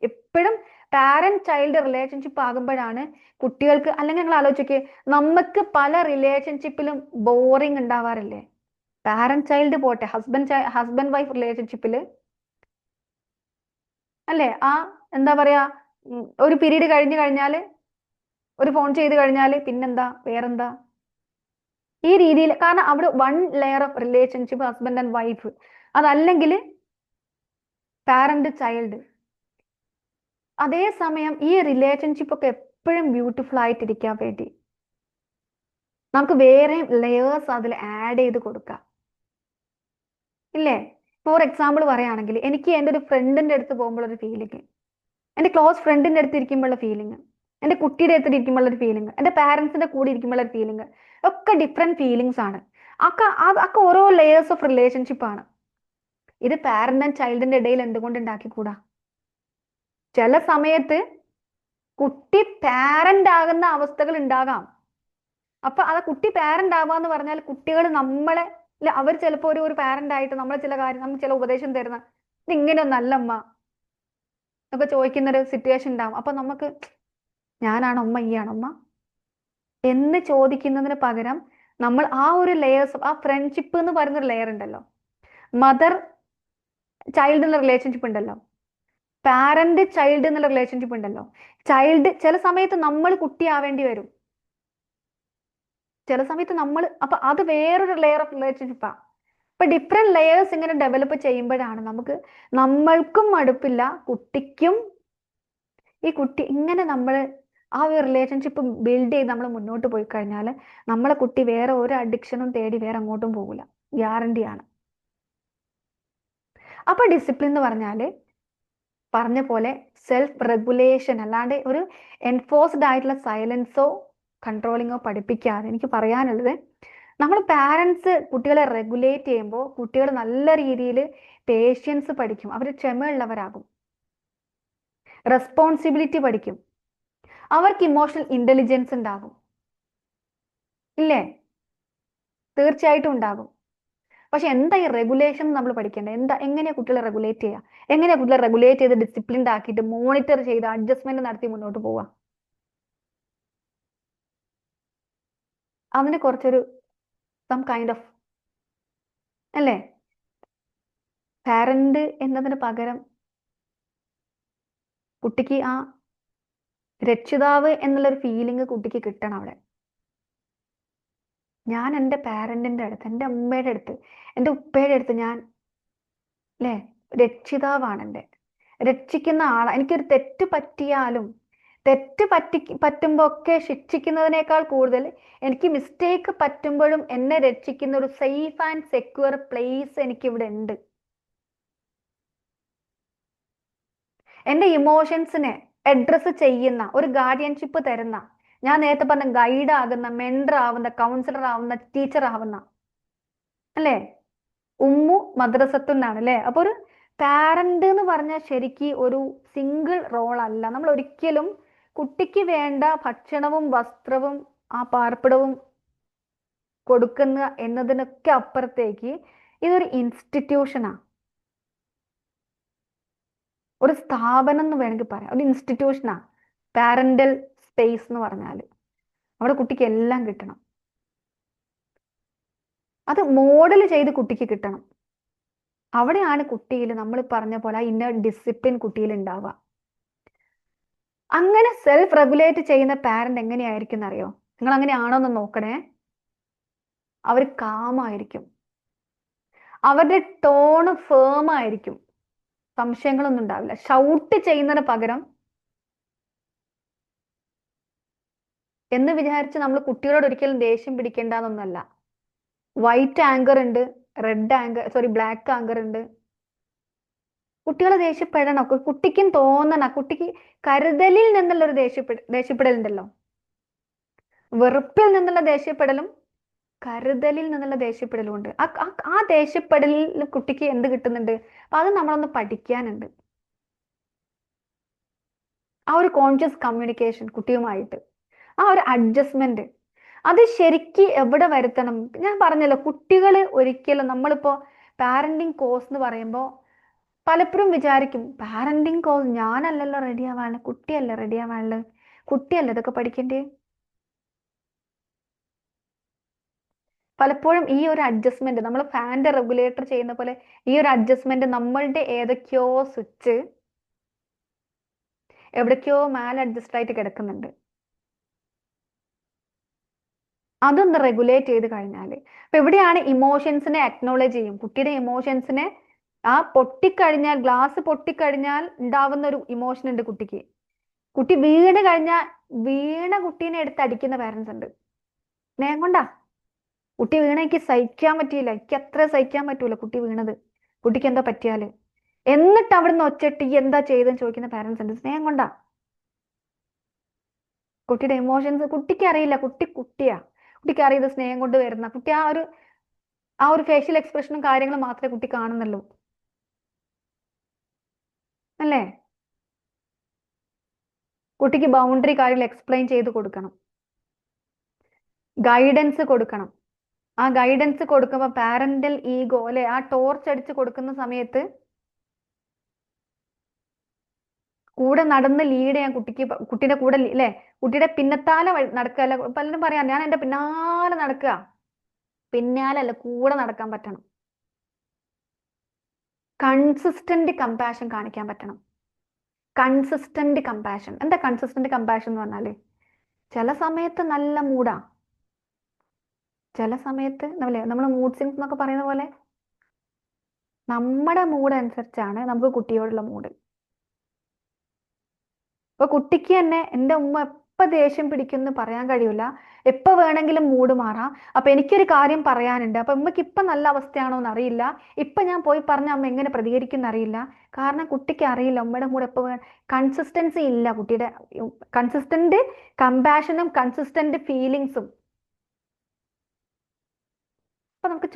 എപ്പോഴും പാരന്റ് ചൈൽഡ് റിലേഷൻഷിപ്പ് ആകുമ്പോഴാണ് കുട്ടികൾക്ക്, അല്ലെങ്കിൽ നിങ്ങൾ ആലോചിച്ച് നോക്കിയേ, നമുക്ക് പല റിലേഷൻഷിപ്പിലും ബോറിങ് ഉണ്ടാവാറില്ലേ? പാരന്റ് ചൈൽഡ് പോട്ടെ, ഹസ്ബൻഡ് വൈഫ് റിലേഷൻഷിപ്പിൽ അല്ലേ, ആ എന്താ പറയാ, ഒരു പീരീഡ് കഴിഞ്ഞു കഴിഞ്ഞാൽ ഒരു ഫോൺ ചെയ്ത് കഴിഞ്ഞാൽ പിന്നെന്താ, വേറെന്താ, ഈ രീതിയിൽ. കാരണം അവിടെ one layer of relationship husband and wife, അതല്ലെങ്കിൽ പാരന്റ് ചൈൽഡ്. അതേസമയം ഈ റിലേഷൻഷിപ്പ് ഒക്കെ എപ്പോഴും ബ്യൂട്ടിഫുൾ ആയിട്ടിരിക്കാൻ വേണ്ടി നമുക്ക് വേറെ ലെയേഴ്സ് അതിൽ ആഡ് ചെയ്ത് കൊടുക്കാം, ഇല്ലേ? ഫോർ എക്സാമ്പിൾ പറയുകയാണെങ്കിൽ, എനിക്ക് എൻ്റെ ഒരു ഫ്രണ്ടിന്റെ അടുത്ത് പോകുമ്പോഴൊരു ഫീലിംഗ്, എൻ്റെ ക്ലോസ് ഫ്രണ്ടിന്റെ അടുത്ത് ഇരിക്കുമ്പോഴുള്ള ഫീലിംഗ്, എൻ്റെ കുട്ടിയുടെ അടുത്ത് ഇരിക്കുമ്പോഴുള്ള ഒരു ഫീലിംഗ്, എൻ്റെ പാരന്റ്സിന്റെ കൂടെ ഇരിക്കുമ്പോഴുള്ള ഒരു ഫീലിംഗ്, ഒക്കെ ഡിഫറെന്റ് ഫീലിങ്സ് ആണ്. അതൊക്കെ ഓരോ ലെയേഴ്സ് ഓഫ് റിലേഷൻഷിപ്പ് ആണ്. ഇത് പാരന്റ് ആൻഡ് ചൈൽഡിന്റെ ഇടയിൽ എന്തുകൊണ്ട് ഉണ്ടാക്കിക്കൂടാ? ചില സമയത്ത് കുട്ടി പാരന്റ് ആകുന്ന അവസ്ഥകൾ ഉണ്ടാകാം. അപ്പൊ അത് കുട്ടി പാരന്റ് ആവാന്ന് പറഞ്ഞാൽ കുട്ടികൾ നമ്മളെ, അവർ ചിലപ്പോൾ ഒരു പാരന്റ് ആയിട്ട് നമ്മളെ ചില കാര്യം, നമുക്ക് ചില ഉപദേശം തരുന്ന, ഇത് ഇങ്ങനെയൊന്നല്ല അമ്മ എന്നൊക്കെ ചോദിക്കുന്ന ഒരു സിറ്റുവേഷൻ ഉണ്ടാവും. അപ്പൊ നമുക്ക് ഞാനാണോ അമ്മ, ഈയാണോ അമ്മ എന്ന് ചോദിക്കുന്നതിന് പകരം നമ്മൾ ആ ഒരു ലെയേഴ്സ്, ആ ഫ്രണ്ട്ഷിപ്പ് എന്ന് പറയുന്ന ഒരു ലെയർ ഉണ്ടല്ലോ, മദർ ചൈൽഡ് എന്നുള്ള റിലേഷൻഷിപ്പ് ഉണ്ടല്ലോ, പാരന്റ് ചൈൽഡ് എന്നുള്ള റിലേഷൻഷിപ്പ് ഉണ്ടല്ലോ, ചൈൽഡ് ചില സമയത്ത് നമ്മൾ കുട്ടിയാവേണ്ടി വരും, ചില സമയത്ത് നമ്മൾ, അപ്പൊ അത് വേറൊരു ലെയർ ഓഫ് റിലേഷൻഷിപ്പാണ്. അപ്പൊ ഡിഫറെന്റ് ലെയേഴ്സ് ഇങ്ങനെ ഡെവലപ്പ് ചെയ്യുമ്പോഴാണ് നമ്മൾക്കും മടുപ്പില്ല, കുട്ടിക്കും. ഈ കുട്ടി ഇങ്ങനെ നമ്മൾ ആ ഒരു റിലേഷൻഷിപ്പ് ബിൽഡ് ചെയ്ത് നമ്മൾ മുന്നോട്ട് പോയി കഴിഞ്ഞാൽ നമ്മളെ കുട്ടി വേറെ ഒരു അഡിക്ഷനും തേടി വേറെ അങ്ങോട്ടും പോകില്ല, ഗ്യാരണ്ടിയാണ്. അപ്പൊ ഡിസിപ്ലിൻ എന്ന് പറഞ്ഞാല് പറഞ്ഞ പോലെ സെൽഫ് റെഗുലേഷൻ, അല്ലാണ്ട് ഒരു എൻഫോഴ്സ്ഡ് ആയിട്ടുള്ള സൈലൻസോ കൺട്രോളിങ്ങോ പഠിപ്പിക്കാതെ, എനിക്ക് പറയാനുള്ളത്, നമ്മൾ പാരൻസ് കുട്ടികളെ റെഗുലേറ്റ് ചെയ്യുമ്പോൾ കുട്ടികൾ നല്ല രീതിയിൽ പേഷ്യൻസ് പഠിക്കും, അവർ ക്ഷമയുള്ളവരാകും, റെസ്പോൺസിബിലിറ്റി പഠിക്കും, അവർക്ക് ഇമോഷണൽ ഇന്റലിജൻസ് ഉണ്ടാകും, ഇല്ലേ? തീർച്ചയായിട്ടും ഉണ്ടാകും. പക്ഷെ എന്താ ഈ റെഗുലേഷൻ നമ്മൾ പഠിക്കേണ്ടത്? എങ്ങനെയാ കുട്ടികളെ റെഗുലേറ്റ് ചെയ്യുക? എങ്ങനെയാ കുട്ടികളെ റെഗുലേറ്റ് ചെയ്ത് ഡിസിപ്ലിൻഡ് ആക്കിയിട്ട് മോണിറ്റർ ചെയ്ത് അഡ്ജസ്റ്റ്മെന്റ് നടത്തി മുന്നോട്ട് പോവുക? അതിന് കുറച്ചൊരു സം കൈൻഡ് ഓഫ്, അല്ലേ, പാരന്റ് എന്നതിന് പകരം കുട്ടിക്ക് ആ രക്ഷിതാവ് എന്നുള്ളൊരു ഫീലിംഗ് കുട്ടിക്ക് കിട്ടണം അവിടെ. ഞാൻ എൻ്റെ പാരന്റിന്റെ അടുത്ത്, എൻ്റെ അമ്മയുടെ അടുത്ത്, എൻ്റെ ഉപ്പയുടെ അടുത്ത് ഞാൻ, അല്ലേ, രക്ഷിതാവാണ്, എൻ്റെ രക്ഷിക്കുന്ന ആളാണ്. എനിക്കൊരു തെറ്റ് പറ്റിയാലും, പറ്റുമ്പോ ഒക്കെ ശിക്ഷിക്കുന്നതിനേക്കാൾ കൂടുതൽ എനിക്ക് മിസ്റ്റേക്ക് പറ്റുമ്പോഴും എന്നെ രക്ഷിക്കുന്ന ഒരു സേഫ് ആൻഡ് സെക്യൂർ പ്ലേസ് എനിക്കിവിടെ ഉണ്ട്. എൻ്റെ ഇമോഷൻസിനെ അഡ്രസ്സ് ചെയ്യുന്ന ഒരു ഗാർഡിയൻഷിപ്പ് തരുന്ന, ഞാൻ നേരത്തെ പറഞ്ഞ ഗൈഡ് ആകുന്ന, മെൻഡർ ആവുന്ന, കൗൺസിലർ ആവുന്ന, ടീച്ചർ ആവുന്ന, അല്ലേ, ഉമ്മു മദ്രസത്തുന്നാണ്, അല്ലേ? അപ്പൊ ഒരു പാരന്റ് എന്ന് പറഞ്ഞാൽ ശരിക്ക് ഒരു സിംഗിൾ റോൾ അല്ല. നമ്മൾ ഒരിക്കലും കുട്ടിക്ക് വേണ്ട ഭക്ഷണവും വസ്ത്രവും ആ പാർപ്പിടവും കൊടുക്കുന്ന എന്നതിനൊക്കെ അപ്പുറത്തേക്ക് ഇതൊരു ഇൻസ്റ്റിറ്റ്യൂഷനാ, ഒരു സ്ഥാപനം എന്ന് വേണമെങ്കിൽ പറയാം, ഒരു ഇൻസ്റ്റിറ്റ്യൂഷനാ പാരന്റൽ സ്പേസ് എന്ന് പറഞ്ഞാൽ. അവിടെ കുട്ടിക്ക് എല്ലാം കിട്ടണം, അത് മോഡൽ ചെയ്ത് കുട്ടിക്ക് കിട്ടണം. അവിടെയാണ് കുട്ടിയിൽ നമ്മൾ പറഞ്ഞ പോലെ ആ ഇന്നർ ഡിസിപ്ലിൻ കുട്ടിയിൽ ഉണ്ടാവുക. അങ്ങനെ സെൽഫ് റെഗുലേറ്റ് ചെയ്യുന്ന പാരന്റ് എങ്ങനെയായിരിക്കും എന്നറിയോ? നിങ്ങൾ അങ്ങനെ ആണോ എന്ന് നോക്കണേ. അവർ കാമായിരിക്കും, അവരുടെ ടോണ് ഫേം ആയിരിക്കും, സംശയങ്ങളൊന്നും ഉണ്ടാവില്ല. ഷൗട്ട് ചെയ്യുന്നതിന് പകരം എന്ന് വിചാരിച്ച് നമ്മൾ കുട്ടികളോട് ഒരിക്കലും ദേഷ്യം പിടിക്കേണ്ടെന്നൊന്നല്ല. വൈറ്റ് ആങ്കർ ഉണ്ട്, red anchor, sorry black anchor ഉണ്ട്. കുട്ടികളെ ദേഷ്യപ്പെടണം, കുട്ടിക്കും തോന്നണം. കുട്ടിക്ക് കരുതലിൽ നിന്നുള്ള ഒരു ദേഷ്യപ്പെടലുണ്ടല്ലോ, വെറുപ്പിൽ നിന്നുള്ള ദേഷ്യപ്പെടലും കരുതലിൽ നിന്നുള്ള ദേഷ്യപ്പെടലും ഉണ്ട്. ആ ദേഷ്യപ്പെടലിൽ കുട്ടിക്ക് എന്ത് കിട്ടുന്നുണ്ട്? അപ്പൊ അത് നമ്മളൊന്ന് പഠിക്കാനുണ്ട്. ആ ഒരു കോൺഷ്യസ് കമ്മ്യൂണിക്കേഷൻ കുട്ടിയുമായിട്ട്, ആ ഒരു അഡ്ജസ്റ്റ്മെന്റ്, അത് ശരിക്ക് എവിടെ വരുത്തണം? ഞാൻ പറഞ്ഞല്ലോ, കുട്ടികൾ ഒരിക്കലും നമ്മളിപ്പോ പാരന്റിങ് കോഴ്സ് എന്ന് പറയുമ്പോൾ പലപ്പോഴും വിചാരിക്കും, പാരന്റിങ് കോഴ്സ് ഞാനല്ലല്ലോ റെഡി ആവാനുള്ളത്, കുട്ടിയല്ലേ റെഡി ആവാനുള്ളത്, കുട്ടിയല്ലേ ഇതൊക്കെ പഠിക്കേണ്ടേ? പലപ്പോഴും ഈ ഒരു അഡ്ജസ്റ്റ്മെന്റ് നമ്മൾ ഫാൻ്റെ റെഗുലേറ്റർ ചെയ്യുന്ന പോലെ ഈ ഒരു അഡ്ജസ്റ്റ്മെന്റ് നമ്മളുടെ ഏതൊക്കെയോ സ്വിച്ച് എവിടേക്കോ മാൽ അഡ്ജസ്റ്റ് ആയിട്ട് കിടക്കുന്നുണ്ട്. അതൊന്ന് റെഗുലേറ്റ് ചെയ്ത് കഴിഞ്ഞാൽ, അപ്പൊ എവിടെയാണ് ഇമോഷൻസിനെ അക്നോളജ് ചെയ്യും. കുട്ടിയുടെ ഇമോഷൻസിനെ, ആ പൊട്ടിക്കഴിഞ്ഞാൽ, ഗ്ലാസ് പൊട്ടിക്കഴിഞ്ഞാൽ ഉണ്ടാവുന്ന ഒരു ഇമോഷൻ ഉണ്ട് കുട്ടിക്ക്. കുട്ടി വീണ് കഴിഞ്ഞാൽ വീണ കുട്ടീനെ എടുത്ത് അടിക്കുന്ന പാരന്റ്സ് ഉണ്ട്. സ്നേഹം കൊണ്ടാ. കുട്ടി വീണ എനിക്ക് സഹിക്കാൻ പറ്റിയില്ല, എനിക്ക് അത്ര സഹിക്കാൻ പറ്റൂല കുട്ടി വീണത്, കുട്ടിക്ക് എന്താ പറ്റിയാല്, എന്നിട്ട് അവിടുന്ന് ഒച്ചിട്ട് ഈ എന്താ ചെയ്തെന്ന് ചോദിക്കുന്ന പാരന്റ്സ് ഉണ്ട്. സ്നേഹം കൊണ്ടാ. കുട്ടിയുടെ ഇമോഷൻസ് കുട്ടിക്ക് അറിയില്ല. കുട്ടിയാ. കുട്ടിക്ക് അറിയത് സ്നേഹം കൊണ്ട് വരുന്ന കുട്ടി ആ ഒരു ഫേഷ്യൽ എക്സ്പ്രഷനും കാര്യങ്ങളും മാത്രമേ കുട്ടി കാണുന്നുള്ളൂ, അല്ലേ? കുട്ടിക്ക് ബൗണ്ടറി കാര്യങ്ങൾ എക്സ്പ്ലെയിൻ ചെയ്ത് കൊടുക്കണം, ഗൈഡൻസ് കൊടുക്കണം. ആ ഗൈഡൻസ് കൊടുക്കുമ്പോൾ പാരന്റൽ ഈഗോ അല്ലെ, ആ ടോർച്ച് അടിച്ച് കൊടുക്കുന്ന സമയത്ത് കൂടെ നടന്ന് ലീഡ് ചെയ്യാൻ കുട്ടിയുടെ കൂടെ അല്ലെ, കുട്ടിയുടെ പിന്നത്താലെ നടക്കുക. അല്ല, പലരും പറയാം ഞാൻ എന്റെ പിന്നാലെ നടക്കുക. പിന്നാലല്ല, കൂടെ നടക്കാൻ പറ്റണം. കൺസിസ്റ്റന്റ് കമ്പാഷൻ കാണിക്കാൻ പറ്റണം. Consistent compassion. എന്താ കൺസിസ്റ്റന്റ് കമ്പാഷൻ എന്ന് പറഞ്ഞാല്, ചില സമയത്ത് നല്ല മൂടാ, ചില സമയത്ത് നമ്മൾ മൂഡ് സ്വിങ്സ് എന്നൊക്കെ പറയുന്ന പോലെ നമ്മുടെ മൂഡ് അനുസരിച്ചാണ് നമുക്ക് കുട്ടിയോടുള്ള മൂഡ്. അപ്പൊ കുട്ടിക്ക് തന്നെ എന്റെ ഉമ്മ എപ്പോ ദേഷ്യം പിടിക്കുമെന്ന് പറയാൻ കഴിയൂല, എപ്പോ വേണമെങ്കിലും മൂഡ് മാറാം. അപ്പൊ എനിക്കൊരു കാര്യം പറയാനുണ്ട്, അപ്പൊ ഉമ്മക്ക് ഇപ്പൊ നല്ല അവസ്ഥയാണോ എന്ന് അറിയില്ല, ഇപ്പൊ ഞാൻ പോയി പറഞ്ഞ അമ്മ എങ്ങനെ പ്രതികരിക്കും അറിയില്ല. കാരണം കുട്ടിക്ക് അറിയില്ല ഉമ്മയുടെ മൂഡ് എപ്പോ കൺസിസ്റ്റൻസി ഇല്ല കുട്ടിയുടെ. കൺസിസ്റ്റന്റ് കമ്പാഷനും കൺസിസ്റ്റന്റ് ഫീലിങ്സും. അപ്പൊ നമുക്ക്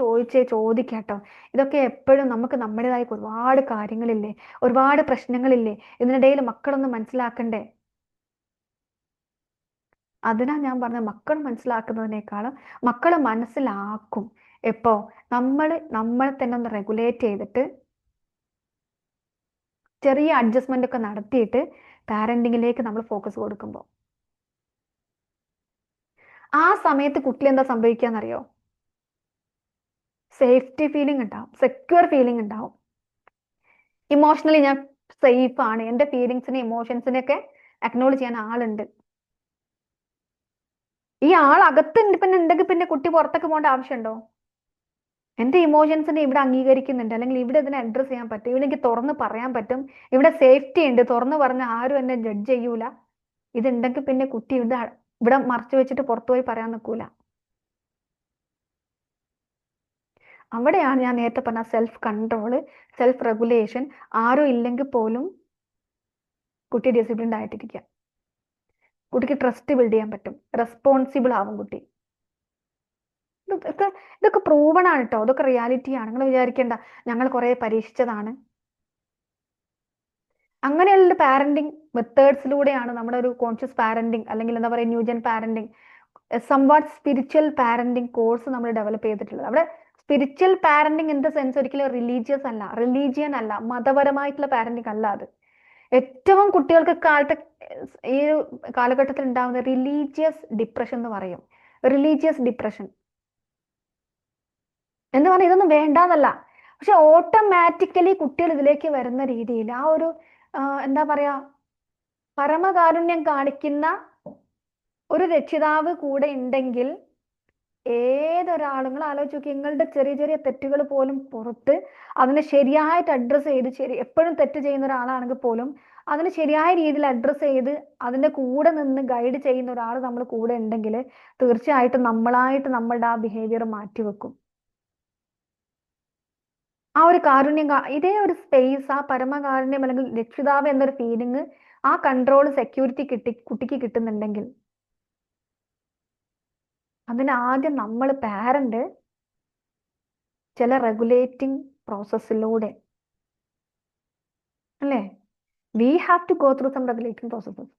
ചോദിക്കാട്ടോ, ഇതൊക്കെ എപ്പോഴും നമുക്ക് നമ്മുടേതായ ഒരുപാട് കാര്യങ്ങളില്ലേ, ഒരുപാട് പ്രശ്നങ്ങളില്ലേ, ഇതിനിടയിൽ മക്കളൊന്നും മനസ്സിലാക്കണ്ടേ? അതിനാ ഞാൻ പറഞ്ഞ, മക്കൾ മനസ്സിലാക്കുന്നതിനേക്കാളും മക്കൾ മനസ്സിലാക്കും എപ്പോ നമ്മളെ തന്നെ ഒന്ന് റെഗുലേറ്റ് ചെയ്തിട്ട് ചെറിയ അഡ്ജസ്റ്റ്മെന്റ് ഒക്കെ നടത്തിയിട്ട് പാരന്റിങ്ങിലേക്ക് നമ്മൾ ഫോക്കസ് കൊടുക്കുമ്പോൾ. ആ സമയത്ത് കുട്ടിൽ എന്താ സംഭവിക്കാന്നറിയോ? സേഫ്റ്റി ഫീലിംഗ് ഉണ്ടാവും, സെക്യൂർ ഫീലിംഗ് ഉണ്ടാവും. ഇമോഷണലി ഞാൻ സേഫ് ആണ്, എന്റെ ഫീലിങ്സിനെ ഇമോഷൻസിനെ ഒക്കെ അക്നോളജ് ചെയ്യാൻ ആളുണ്ട്. ഈ ആൾ അകത്ത് പിന്നെ ഉണ്ടെങ്കിൽ പിന്നെ കുട്ടി പുറത്തൊക്കെ പോകേണ്ട ആവശ്യമുണ്ടോ? എന്റെ ഇമോഷൻസിനെ ഇവിടെ അംഗീകരിക്കുന്നുണ്ട്, അല്ലെങ്കിൽ ഇവിടെ ഇതിനെ അഡ്രസ് ചെയ്യാൻ പറ്റും, ഇവിടെ എനിക്ക് തുറന്ന് പറയാൻ പറ്റും, ഇവിടെ സേഫ്റ്റി ഉണ്ട്, തുറന്ന് പറഞ്ഞ ആരും എന്നെ ജഡ്ജ് ചെയ്യൂല. ഇതുണ്ടെങ്കിൽ പിന്നെ കുട്ടി ഇവിടെ മറച്ചു വെച്ചിട്ട് പുറത്തു പോയി പറയാൻ നിൽക്കൂല. അവിടെയാണ് ഞാൻ നേരത്തെ പറഞ്ഞ സെൽഫ് കൺട്രോള്, സെൽഫ് റെഗുലേഷൻ. ആരും ഇല്ലെങ്കിൽ പോലും കുട്ടി ഡിസിപ്ലിൻഡ് ആയിട്ടിരിക്കുക. കുട്ടിക്ക് ട്രസ്റ്റ് ബിൽഡ് ചെയ്യാൻ പറ്റും, റെസ്പോൺസിബിൾ ആവും കുട്ടി. ഇതൊക്കെ പ്രൂവൺ ആണ് കേട്ടോ, ഇതൊക്കെ റിയാലിറ്റിയാണ്. നിങ്ങൾ വിചാരിക്കേണ്ട ഞങ്ങൾ കുറെ പരീക്ഷിച്ചതാണ്. അങ്ങനെയുള്ള പാരന്റിങ് മെത്തേഡ്സിലൂടെയാണ് നമ്മുടെ ഒരു കോൺഷ്യസ് പാരന്റിങ്, അല്ലെങ്കിൽ എന്താ പറയുക, new gen parenting, somewhat spiritual parenting course നമ്മൾ ഡെവലപ്പ് ചെയ്തിട്ടുള്ളത്. അവിടെ spiritual parenting in the sense ഒരിക്കലും റിലീജിയസ് അല്ല, റിലീജിയൻ അല്ല, മതപരമായിട്ടുള്ള പാരന്റിങ് അല്ല അത്. ഏറ്റവും കുട്ടികൾക്ക് ഈ കാലഘട്ടത്തിൽ ഉണ്ടാകുന്ന റിലീജിയസ് ഡിപ്രഷൻ എന്ന് പറയും. റിലീജിയസ് ഡിപ്രഷൻ എന്ന് പറഞ്ഞാൽ ഇതൊന്നും വേണ്ടാന്നല്ല, പക്ഷെ ഓട്ടോമാറ്റിക്കലി കുട്ടികൾ ഇതിലേക്ക് വരുന്ന രീതിയിൽ ആ ഒരു എന്താ പറയാ, പരമകാരുണ്യം കാണിക്കുന്ന ഒരു രക്ഷിതാവ് കൂടെ ഉണ്ടെങ്കിൽ ഏതൊരാളും നിങ്ങൾ ആലോചിച്ച് നോക്കി, നിങ്ങളുടെ ചെറിയ ചെറിയ തെറ്റുകൾ പോലും പുറത്ത് അതിനെ ശരിയായിട്ട് അഡ്രസ്സ് ചെയ്ത്, എപ്പോഴും തെറ്റ് ചെയ്യുന്ന ഒരാളാണെങ്കിൽ പോലും അതിന് ശരിയായ രീതിയിൽ അഡ്രസ്സ് ചെയ്ത് അതിന്റെ കൂടെ നിന്ന് ഗൈഡ് ചെയ്യുന്ന ഒരാൾ നമ്മൾ കൂടെ ഉണ്ടെങ്കിൽ തീർച്ചയായിട്ടും നമ്മളായിട്ട് നമ്മളുടെ ആ ബിഹേവിയർ മാറ്റിവെക്കും. ആ ഒരു കാരുണ്യം, ഇതേ ഒരു സ്പേസ്, ആ പരമകാരുണ്യം അല്ലെങ്കിൽ രക്ഷിതാവ് എന്നൊരു ഫീലിംഗ്, ആ കൺട്രോൾ, സെക്യൂരിറ്റി കുട്ടിക്ക് കിട്ടുന്നുണ്ടെങ്കിൽ അതിന് ആദ്യം നമ്മൾ പാരന്റ് ചില റെഗുലേറ്റിംഗ് പ്രോസസ്സിലൂടെ, അല്ലേ, we have to go through some regulating processes.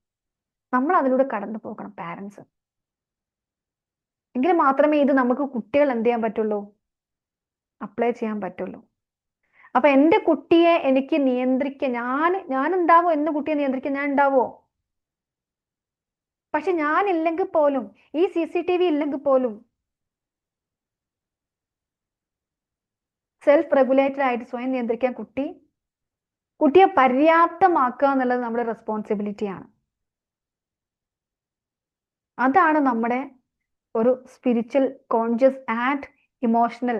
നമ്മൾ അതിലൂടെ കടന്നു പോകണം പാരന്റ്സ്. എങ്കിൽ മാത്രമേ ഇത് നമുക്ക് കുട്ടികൾ എന്ത് ചെയ്യാൻ പറ്റുള്ളൂ, അപ്ലൈ ചെയ്യാൻ പറ്റുള്ളൂ. അപ്പൊ എൻ്റെ കുട്ടിയെ എനിക്ക് നിയന്ത്രിക്കാൻ ഞാൻ ഉണ്ടാവോ? എന്റെ കുട്ടിയെ നിയന്ത്രിക്കാൻ ഞാൻ ഉണ്ടാവോ? പക്ഷെ ഞാൻ ഇല്ലെങ്കിൽ പോലും, ഈ CCTV ഇല്ലെങ്കിൽ പോലും സെൽഫ് റെഗുലേറ്റഡ് ആയിട്ട് സ്വയം നിയന്ത്രിക്കാൻ കുട്ടിയെ പര്യാപ്തമാക്കുക എന്നുള്ളത് നമ്മുടെ റെസ്പോൺസിബിലിറ്റിയാണ്. അതാണ് നമ്മുടെ ഒരു സ്പിരിച്വൽ, കോൺഷ്യസ് ആൻഡ് ഇമോഷണൽ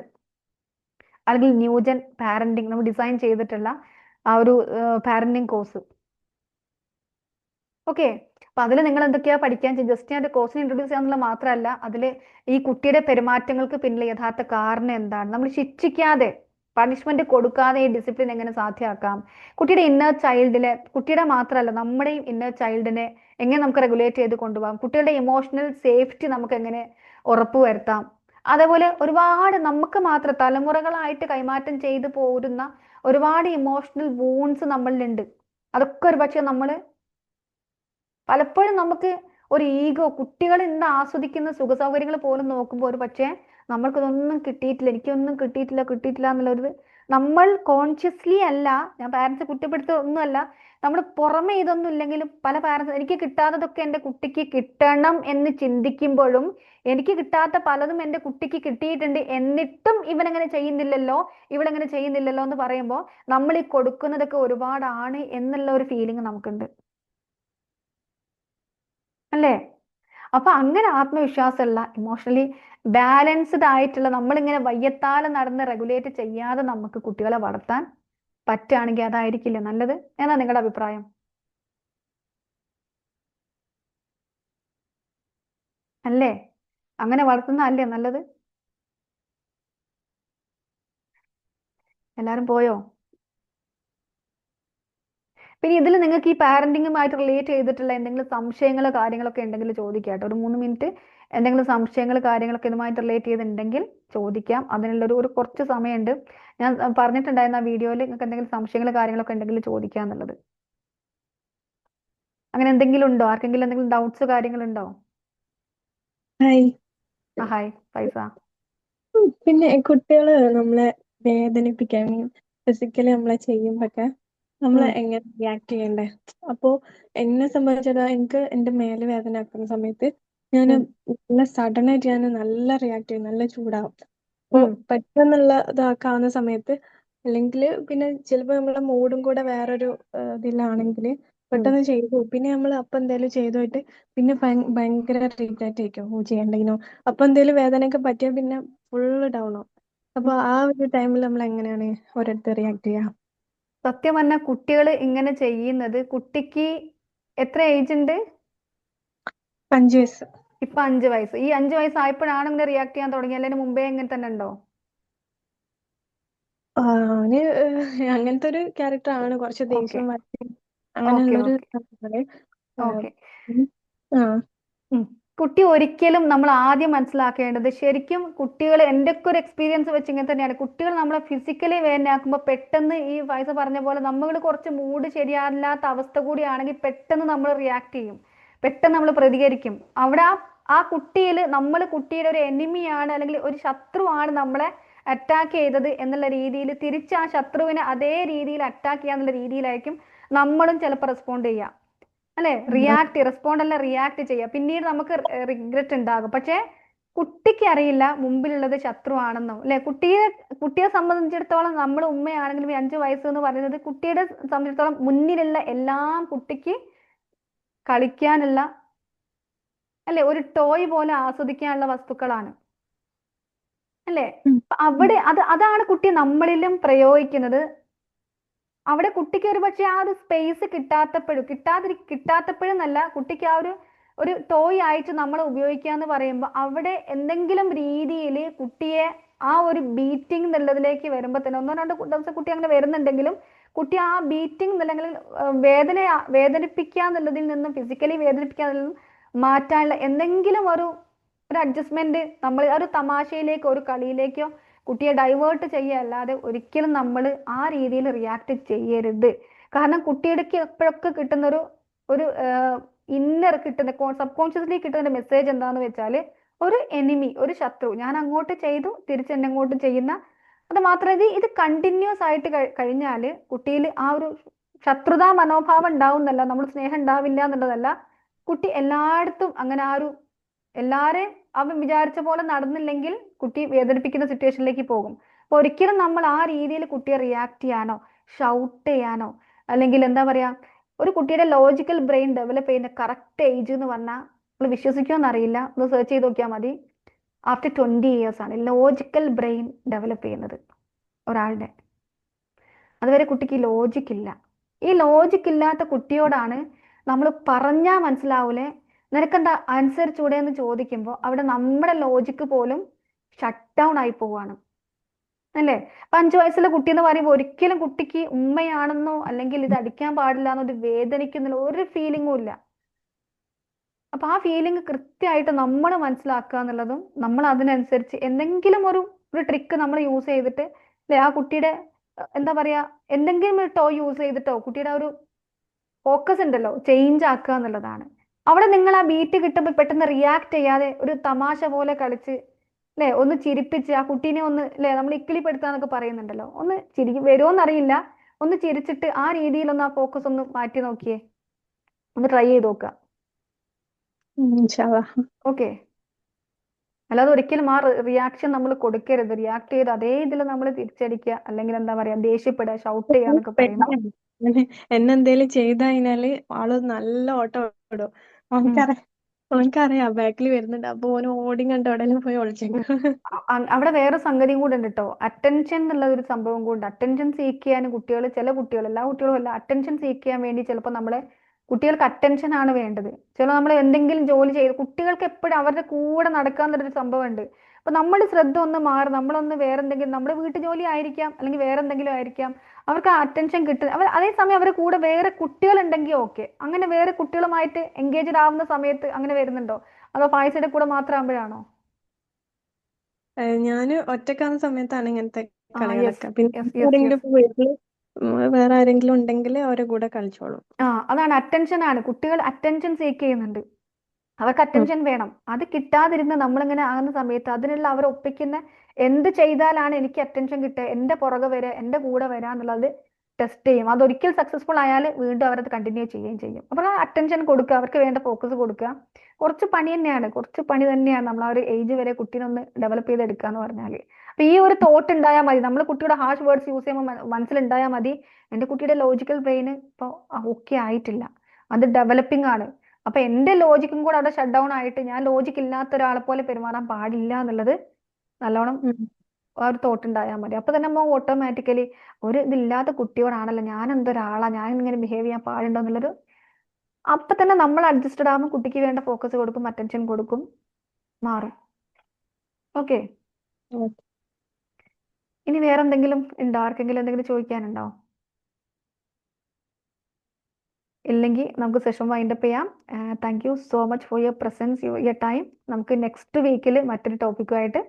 അല്ലെങ്കിൽ ന്യൂജൻ പാരന്റിങ് നമ്മൾ ഡിസൈൻ ചെയ്തിട്ടുള്ള ആ ഒരു പാരന്റിങ് കോഴ്സ്. ഓക്കെ, അപ്പൊ അതിൽ നിങ്ങൾ എന്തൊക്കെയാ പഠിക്കാൻ, ജസ്റ്റ് ഞാൻ കോഴ്സിനെ ഇൻട്രൊഡ്യൂസ് ചെയ്യാന്നുള്ള മാത്രമല്ല, അതിൽ ഈ കുട്ടിയുടെ പെരുമാറ്റങ്ങൾക്ക് പിന്നിലെ യഥാർത്ഥ കാരണം എന്താണ്, നമ്മൾ ശിക്ഷിക്കാതെ, പണിഷ്മെന്റ് കൊടുക്കാതെ ഈ ഡിസിപ്ലിൻ എങ്ങനെ സാധ്യമാക്കാം, കുട്ടിയുടെ ഇന്നർ ചൈൽഡിലെ, കുട്ടിയുടെ മാത്രമല്ല നമ്മുടെയും ഇന്നർ ചൈൽഡിനെ എങ്ങനെ നമുക്ക് റെഗുലേറ്റ് ചെയ്ത് കൊണ്ടുപോകാം, കുട്ടികളുടെ ഇമോഷണൽ സേഫ്റ്റി നമുക്ക് എങ്ങനെ ഉറപ്പുവരുത്താം, അതേപോലെ ഒരുപാട് നമുക്ക് മാത്രം തലമുറകളായിട്ട് കൈമാറ്റം ചെയ്തു പോരുന്ന ഒരുപാട് ഇമോഷണൽ വൂൺസ് നമ്മളിലുണ്ട്. അതൊക്കെ ഒരു പക്ഷെ നമ്മൾ പലപ്പോഴും നമുക്ക് ഒരു ഈഗോ, കുട്ടികൾ ഇന്ന് ആസ്വദിക്കുന്ന സുഖ സൗകര്യങ്ങൾ പോലും നോക്കുമ്പോൾ ഒരു പക്ഷേ നമ്മൾക്കിതൊന്നും കിട്ടിയിട്ടില്ല, എനിക്കൊന്നും കിട്ടിയിട്ടില്ല എന്നുള്ളൊരു, നമ്മൾ കോൺഷ്യസ്ലി അല്ല, ഞാൻ പാരന്റ്സ് കുറ്റപ്പെടുത്തുക ഒന്നുമല്ല, നമ്മൾ പുറമെ ഇതൊന്നും ഇല്ലെങ്കിലും പല പാരന്റ്സ് എനിക്ക് കിട്ടാത്തതൊക്കെ എൻ്റെ കുട്ടിക്ക് കിട്ടണം എന്ന് ചിന്തിക്കുമ്പോഴും എനിക്ക് കിട്ടാത്ത പലതും എൻ്റെ കുട്ടിക്ക് കിട്ടിയിട്ടുണ്ട്, എന്നിട്ടും ഇവനെങ്ങനെ ചെയ്യുന്നില്ലല്ലോ, ഇവളെങ്ങനെ ചെയ്യുന്നില്ലല്ലോ എന്ന് പറയുമ്പോൾ നമ്മൾ ഈ കൊടുക്കുന്നതൊക്കെ ഒരുപാടാണ് എന്നുള്ള ഒരു ഫീലിംഗ് നമുക്കുണ്ട്, അല്ലേ? അപ്പൊ അങ്ങനെ ആത്മവിശ്വാസമുള്ള, ഇമോഷണലി ബാലൻസ്ഡ് ആയിട്ടുള്ള, നമ്മളിങ്ങനെ വയ്യത്താലെ നടന്ന് റെഗുലേറ്റ് ചെയ്യാതെ നമുക്ക് കുട്ടികളെ വളർത്താൻ പറ്റുകയാണെങ്കിൽ അതായിരിക്കില്ലേ നല്ലത്? എന്നാ നിങ്ങളുടെ അഭിപ്രായം? അല്ലേ? അങ്ങനെ വളർത്തുന്ന അല്ലേ നല്ലത്? എല്ലാരും പോയോ? പിന്നെ ഇതിൽ നിങ്ങൾക്ക് ഈ പാരന്റിങ്ങുമായിട്ട് റിലേറ്റ് ചെയ്തിട്ടുള്ള എന്തെങ്കിലും സംശയങ്ങളോ കാര്യങ്ങളൊക്കെ ഉണ്ടെങ്കിൽ ചോദിക്കാം, ഒരു 3 മിനിറ്റ് എന്തെങ്കിലും സംശയങ്ങൾ കാര്യങ്ങളൊക്കെ ഇതുമായിട്ട് റിലേറ്റ് ചെയ്തിട്ടുണ്ടെങ്കിൽ ചോദിക്കാം. അതിനുള്ളൊരു കുറച്ച് സമയമുണ്ട്. ഞാൻ പറഞ്ഞിട്ടുണ്ടായിരുന്ന ആ വീഡിയോയിൽ നിങ്ങൾക്ക് എന്തെങ്കിലും സംശയങ്ങൾ കാര്യങ്ങളൊക്കെ ഉണ്ടെങ്കിൽ ചോദിക്കുക എന്നുള്ളത്. അങ്ങനെ എന്തെങ്കിലും ഉണ്ടോ? ആർക്കെങ്കിലും എന്തെങ്കിലും ഡൗട്ട്സ് കാര്യങ്ങളുണ്ടോ? ഹായ്. ഹായ് ഫൈസ. പിന്നെ കുട്ടികള് നമ്മളെ വേദനിപ്പിക്കാൻ, ഫിസിക്കലി നമ്മളെ ചെയ്യുമ്പൊക്കെ നമ്മൾ എങ്ങനെ റിയാക്ട് ചെയ്യണ്ടേ? അപ്പോ എന്നെ സംബന്ധിച്ചിടത്തോളം എനിക്ക് എന്റെ മേല് വേദന ആക്കുന്ന സമയത്ത് ഞാൻ നല്ല സഡൻ ആയിട്ട് ഞാൻ നല്ല റിയാക്ട് ചെയ്യും, നല്ല ചൂടാവും. അപ്പൊ പെട്ടെന്നുള്ള ഇതാക്കാവുന്ന സമയത്ത്, അല്ലെങ്കിൽ പിന്നെ ചിലപ്പോ നമ്മളെ മൂഡും കൂടെ വേറൊരു ഇതിലാണെങ്കിൽ പെട്ടെന്ന് ചെയ്തു, പിന്നെ നമ്മൾ അപ്പൊ എന്തേലും ചെയ്തു പോയിട്ട് പിന്നെ ഭയങ്കര റിഗ്രെറ്റ് ആയിരിക്കും, ചെയ്യണ്ടെങ്കിനോ. അപ്പൊ എന്തേലും വേദനയൊക്കെ പറ്റിയാൽ പിന്നെ ഫുള്ള് ഡൗൺ ആവും. അപ്പൊ ആ ഒരു ടൈമിൽ നമ്മൾ എങ്ങനെയാണ് ഓരോരുത്തർ റിയാക്ട് ചെയ്യാം? സത്യം പറഞ്ഞാൽ കുട്ടികൾ ഇങ്ങനെ ചെയ്യുന്നത്, കുട്ടിക്ക് എത്ര ഏജ് ഉണ്ട്? 5 വയസ്സ്. ഇപ്പൊ 5 വയസ്സ്. ഈ 5 വയസ്സായപ്പോഴാണ് ഇങ്ങനെ റിയാക്ട് ചെയ്യാൻ തുടങ്ങി, അല്ലെങ്കിൽ മുമ്പേ ഇങ്ങനെ തന്നെ ഉണ്ടോ? അവന് അങ്ങനത്തെ ഒരു ക്യാരക്ടർ ആണ്, കുറച്ച് ദേഷ്യം വരച്ച് അങ്ങനെയുള്ളൊരു ഓക്കെ. ആ കുട്ടി ഒരിക്കലും, നമ്മൾ ആദ്യം മനസ്സിലാക്കേണ്ടത്, ശരിക്കും കുട്ടികൾ, എൻ്റെ ഒക്കെ ഒരു എക്സ്പീരിയൻസ് വെച്ച് ഇങ്ങനെ തന്നെയാണ്, കുട്ടികൾ നമ്മളെ ഫിസിക്കലി വേദനയാക്കുമ്പോൾ പെട്ടെന്ന് ഈ വയസ്സ് പറഞ്ഞ പോലെ നമ്മൾ കുറച്ച് മൂഡ് ശരിയല്ലാത്ത അവസ്ഥ കൂടിയാണെങ്കിൽ പെട്ടെന്ന് നമ്മൾ റിയാക്ട് ചെയ്യും, പെട്ടെന്ന് നമ്മൾ പ്രതികരിക്കും. അവിടെ ആ കുട്ടിയിൽ നമ്മൾ കുട്ടിയുടെ ഒരു എനിമിയാണ് അല്ലെങ്കിൽ ഒരു ശത്രുവാണ് നമ്മളെ അറ്റാക്ക് ചെയ്തത് എന്നുള്ള രീതിയിൽ തിരിച്ച് ആ ശത്രുവിനെ അതേ രീതിയിൽ അറ്റാക്ക് ചെയ്യാന്നുള്ള രീതിയിലായിരിക്കും നമ്മളും ചിലപ്പോൾ റെസ്പോണ്ട് ചെയ്യുക, അല്ലെ? റെസ്പോണ്ട് അല്ല, റിയാക്ട് ചെയ്യുക. പിന്നീട് നമുക്ക് റിഗ്രറ്റ് ഉണ്ടാകും. പക്ഷേ കുട്ടിക്ക് അറിയില്ല മുമ്പിലുള്ളത് ശത്രുവാണെന്നോ, അല്ലെ? കുട്ടിയെ സംബന്ധിച്ചിടത്തോളം നമ്മൾ ഉമ്മയാണെങ്കിലും 5 വയസ്സ് എന്ന് പറയുന്നത് കുട്ടിയുടെ സംബന്ധിച്ചിടത്തോളം മുന്നിലുള്ള എല്ലാം കുട്ടിക്ക് കളിക്കാനുള്ള, അല്ലെ, ഒരു ടോയ് പോലെ ആസ്വദിക്കാനുള്ള വസ്തുക്കളാണ്. അല്ലേ? ഉം. അപ്പൊ അവിടെ അതാണ് കുട്ടി നമ്മളിലും പ്രയോഗിക്കുന്നത്. അവിടെ കുട്ടിക്ക് ഒരു പക്ഷെ ആ ഒരു സ്പേസ് കിട്ടാത്തപ്പോഴെന്നല്ല, കുട്ടിക്ക് ആ ഒരു ടോയ് ആയിട്ട് നമ്മൾ ഉപയോഗിക്കുക എന്ന് പറയുമ്പോൾ അവിടെ എന്തെങ്കിലും രീതിയിൽ കുട്ടിയെ ആ ഒരു ബീറ്റിംഗ് എന്നുള്ളതിലേക്ക് വരുമ്പോൾ തന്നെ, ഒന്നോ രണ്ടോ ദിവസം കുട്ടി അങ്ങനെ വരുന്നുണ്ടെങ്കിലും കുട്ടി ആ ബീറ്റിംഗ് അല്ലെങ്കിൽ വേദനിപ്പിക്കുക എന്നുള്ളതിൽ നിന്നും, ഫിസിക്കലി വേദനിപ്പിക്കുക എന്നുള്ളതിൽ നിന്നും മാറ്റാനുള്ള എന്തെങ്കിലും ഒരു അഡ്ജസ്റ്റ്മെന്റ് നമ്മൾ ഒരു തമാശയിലേക്കോ ഒരു കളിയിലേക്കോ കുട്ടിയെ ഡൈവേർട്ട് ചെയ്യുക അല്ലാതെ ഒരിക്കലും നമ്മൾ ആ രീതിയിൽ റിയാക്ട് ചെയ്യരുത്. കാരണം കുട്ടിയുടെ എപ്പോഴൊക്കെ കിട്ടുന്ന ഒരു ഇന്നർ കിട്ടുന്ന സബ് കോൺഷ്യസ്ലി കിട്ടുന്ന മെസ്സേജ് എന്താന്ന് വെച്ചാൽ, ഒരു എനിമി, ഒരു ശത്രു ഞാൻ അങ്ങോട്ട് ചെയ്തു തിരിച്ച് എന്നെ അങ്ങോട്ട് ചെയ്യുന്ന. അത് മാത്രമല്ല ഇത് കണ്ടിന്യൂസ് ആയിട്ട് കഴിഞ്ഞാൽ കുട്ടിയിൽ ആ ഒരു ശത്രുതാ മനോഭാവം ഉണ്ടാവുന്നല്ല, നമ്മൾ സ്നേഹം ഉണ്ടാവില്ല എന്നുള്ളതല്ല, കുട്ടി എല്ലായിടത്തും അങ്ങനെ എല്ലാരെയും അവൻ വിചാരിച്ച പോലെ നടന്നില്ലെങ്കിൽ കുട്ടി വേദനിപ്പിക്കുന്ന സിറ്റുവേഷനിലേക്ക് പോകും. അപ്പൊ ഒരിക്കലും നമ്മൾ ആ രീതിയിൽ കുട്ടിയെ റിയാക്ട് ചെയ്യാനോ ഷൗട്ട് ചെയ്യാനോ, അല്ലെങ്കിൽ എന്താ പറയാ, ഒരു കുട്ടിയുടെ ലോജിക്കൽ ബ്രെയിൻ ഡെവലപ്പ് ചെയ്യുന്ന കറക്റ്റ് ഏജ് എന്ന് പറഞ്ഞാൽ നമ്മൾ വിശ്വസിക്കുമെന്ന് അറിയില്ല, ഒന്ന് സെർച്ച് ചെയ്ത് നോക്കിയാൽ മതി. ആഫ്റ്റർ 20 years ആണ് ലോജിക്കൽ ബ്രെയിൻ ഡെവലപ്പ് ചെയ്യുന്നത് ഒരാളുടെ. അതുവരെ കുട്ടിക്ക് ലോജിക് ഇല്ല. ഈ ലോജിക് ഇല്ലാത്ത കുട്ടിയോടാണ് നമ്മൾ പറഞ്ഞാൽ മനസ്സിലാവൂലേ, നിനക്കെന്താ അനുസരിച്ചൂടെ എന്ന് ചോദിക്കുമ്പോൾ അവിടെ നമ്മുടെ ലോജിക്ക് പോലും ഷട്ട് ഡൗൺ ആയി പോവാണ്, അല്ലേ? 5 വയസ്സുള്ള കുട്ടി എന്ന് പറയുമ്പോൾ ഒരിക്കലും കുട്ടിക്ക് ഉമ്മയാണെന്നോ അല്ലെങ്കിൽ ഇത് അടിക്കാൻ പാടില്ല എന്നോ, ഇത് വേദനിക്കുന്നില്ല ഒരു ഫീലിംഗും ഇല്ല. അപ്പൊ ആ ഫീലിംഗ് കൃത്യമായിട്ട് നമ്മൾ മനസ്സിലാക്കുക എന്നുള്ളതും, നമ്മൾ അതിനനുസരിച്ച് എന്തെങ്കിലും ഒരു ട്രിക്ക് നമ്മൾ യൂസ് ചെയ്തിട്ട്, അല്ലെ, ആ കുട്ടിയുടെ എന്താ പറയാ, എന്തെങ്കിലും ഒരു ടോയ് യൂസ് ചെയ്തിട്ടോ കുട്ടിയുടെ ഒരു ഫോക്കസ് ഉണ്ടല്ലോ ചേഞ്ച് ആക്കുക എന്നുള്ളതാണ്. അവിടെ നിങ്ങൾ ആ ബീറ്റ് കിട്ടുമ്പോൾ പെട്ടെന്ന് റിയാക്ട് ചെയ്യാതെ ഒരു തമാശ പോലെ കളിച്ച്, അല്ലെ, ഒന്ന് ചിരിപ്പിച്ച് ആ കുട്ടീനെ ഒന്ന്, അല്ലെ, നമ്മൾ ഇക്കിളിപ്പെടുത്താന്നൊക്കെ പറയുന്നുണ്ടല്ലോ, ഒന്ന് വരുമോന്നറിയില്ല, ഒന്ന് ചിരിച്ചിട്ട് ആ രീതിയിലൊന്ന് ആ ഫോക്കസ് ഒന്ന് മാറ്റി നോക്കിയേ, ഒന്ന് ട്രൈ ചെയ്ത് നോക്കുക. ഇൻഷാല്ലാ. ഓക്കെ? അല്ലാതെ ഒരിക്കലും ആ റിയാക്ഷൻ നമ്മൾ കൊടുക്കരുത്. റിയാക്ട് ചെയ്ത് അതേ ഇതിൽ നമ്മൾ തിരിച്ചടിക്കുക, അല്ലെങ്കിൽ എന്താ പറയാ ദേഷ്യപ്പെടുക, ഷൗട്ട് ചെയ്യുക എന്നൊക്കെ പറയുമ്പോൾ എന്നെന്തേലും ചെയ്ത് കഴിഞ്ഞാല് ആള് നല്ല ഓട്ടം ഓടും. ഓനക്കറിയാം ബാക്കിൽ വരുന്നുണ്ട്, അപ്പൊ ഓന് ഓടി കണ്ട് ഉടനെ പോയി ഒളിച്ചേക്കും. അവിടെ വേറെ സംഗതിയും കൂടെ ഉണ്ട് കേട്ടോ. അറ്റൻഷൻ എന്നുള്ള ഒരു സംഭവം കൂടെ. അറ്റൻഷൻ സീക്ക് ചെയ്യാൻ കുട്ടികൾ, ചില കുട്ടികൾ, എല്ലാ കുട്ടികളും അല്ല, അറ്റൻഷൻ സീക്ക് ചെയ്യാൻ വേണ്ടി ചിലപ്പോൾ കുട്ടികൾക്ക് അറ്റൻഷൻ ആണ് വേണ്ടത്. ചില നമ്മൾ എന്തെങ്കിലും ജോലി ചെയ്ത് കുട്ടികൾക്ക് എപ്പോഴും അവരുടെ കൂടെ നടക്കാന്നൊരു സംഭവം ഉണ്ട്. അപ്പൊ നമ്മൾ ശ്രദ്ധ ഒന്ന് മാറി, നമ്മളൊന്ന് വേറെ എന്തെങ്കിലും, നമ്മുടെ വീട്ടു ജോലി ആയിരിക്കാം അല്ലെങ്കിൽ വേറെ എന്തെങ്കിലും ആയിരിക്കാം, അവർക്ക് ആ അറ്റൻഷൻ കിട്ടും. അതേസമയം അവരുടെ കൂടെ വേറെ കുട്ടികൾ ഉണ്ടെങ്കിൽ ഓക്കെ. അങ്ങനെ വേറെ കുട്ടികളുമായിട്ട് എൻഗേജ്ഡ് ആവുന്ന സമയത്ത് അങ്ങനെ വരുന്നുണ്ടോ, അതോ ഫായിസയുടെ കൂടെ മാത്രമാകുമ്പോഴാണോ? ഞാന് ഒറ്റക്കാവുന്ന സമയത്താണ് ഇങ്ങനത്തെ യെസ് കളികളൊക്കെ. പിന്നെ യെസ് യെസ് ആരെങ്കിലും യെസ് വീട്ടില് വേറെ ആരെങ്കിലും ഉണ്ടെങ്കിൽ അവരെ കൂടെ കളിച്ചോളും. അതാണ് അറ്റൻഷൻ ആണ്. കുട്ടികൾ അറ്റൻഷൻ സീക്ക് ചെയ്യുന്നുണ്ട്, അവർക്ക് അറ്റൻഷൻ വേണം. അത് കിട്ടാതിരുന്ന് നമ്മളിങ്ങനെ ആകുന്ന സമയത്ത് അതിനുള്ള അവർ ഒപ്പിക്കുന്ന എന്ത് ചെയ്താലാണ് എനിക്ക് അറ്റൻഷൻ കിട്ടുക, എന്റെ പുറകെ വരിക, എന്റെ കൂടെ വരിക എന്നുള്ളത് ടെസ്റ്റ് ചെയ്യും. അതൊരിക്കൽ സക്സസ്ഫുൾ ആയാൽ വീണ്ടും അവരത് കണ്ടിന്യൂ ചെയ്യുകയും ചെയ്യും. അപ്പോൾ ആ അറ്റൻഷൻ കൊടുക്കുക, അവർക്ക് വേണ്ട ഫോക്കസ് കൊടുക്കുക. കുറച്ച് പണി തന്നെയാണ്, കുറച്ച് പണി തന്നെയാണ് നമ്മൾ ആ ഒരു ഏജ് വരെ കുട്ടീനെ ഒന്ന് ഡെവലപ്പ് ചെയ്തെടുക്കുക എന്ന് പറഞ്ഞാൽ. അപ്പൊ ഈ ഒരു തോട്ട് ഉണ്ടായാൽ മതി, നമ്മൾ കുട്ടിയുടെ ഹാഷ് വേർഡ്സ് യൂസ് ചെയ്യുമ്പോൾ മനസ്സിലുണ്ടായാൽ മതി, എന്റെ കുട്ടിയുടെ ലോജിക്കൽ ബ്രെയിൻ ഇപ്പോൾ ഓക്കെ ആയിട്ടില്ല, അത് ഡെവലപ്പിംഗ് ആണ്. അപ്പൊ എന്റെ ലോജിക്കും കൂടെ അവിടെ ഷട്ട് ഡൗൺ ആയിട്ട് ഞാൻ ലോജിക്ക് ഇല്ലാത്ത ഒരാളെ പോലെ പെരുമാറാൻ പാടില്ല എന്നുള്ളത് നല്ലോണം ആ ഒരു തോട്ട് ഉണ്ടായാൽ മതി. അപ്പൊ തന്നെ നമ്മൾ ഓട്ടോമാറ്റിക്കലി ഒരു ഇതില്ലാത്ത കുട്ടിയോടാണല്ലോ ഞാൻ എന്തൊരാളാ, ഞാൻ ഇങ്ങനെ ബിഹേവ് ചെയ്യാൻ പാടുണ്ടോ എന്നുള്ളൊരു, അപ്പൊ തന്നെ നമ്മൾ അഡ്ജസ്റ്റഡ് ആകുമ്പോൾ കുട്ടിക്ക് വേണ്ട ഫോക്കസ് കൊടുക്കും, അറ്റൻഷൻ കൊടുക്കും, മാറും. ഓക്കെ? ഇനി വേറെ എന്തെങ്കിലും ഉണ്ടോ? ആർക്കെങ്കിലും എന്തെങ്കിലും ചോദിക്കാനുണ്ടോ? ഇല്ലെങ്കിൽ നമുക്ക് സെഷൻ വൈൻഡപ്പ് ചെയ്യാം. Thank you so much for your presence, your time. നമുക്ക് നെക്സ്റ്റ് വീക്കിൽ മറ്റൊരു ടോപ്പിക്കുമായിട്ട്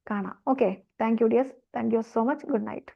കാണാം. Okay? Thank you dears, thank you so much. Good night.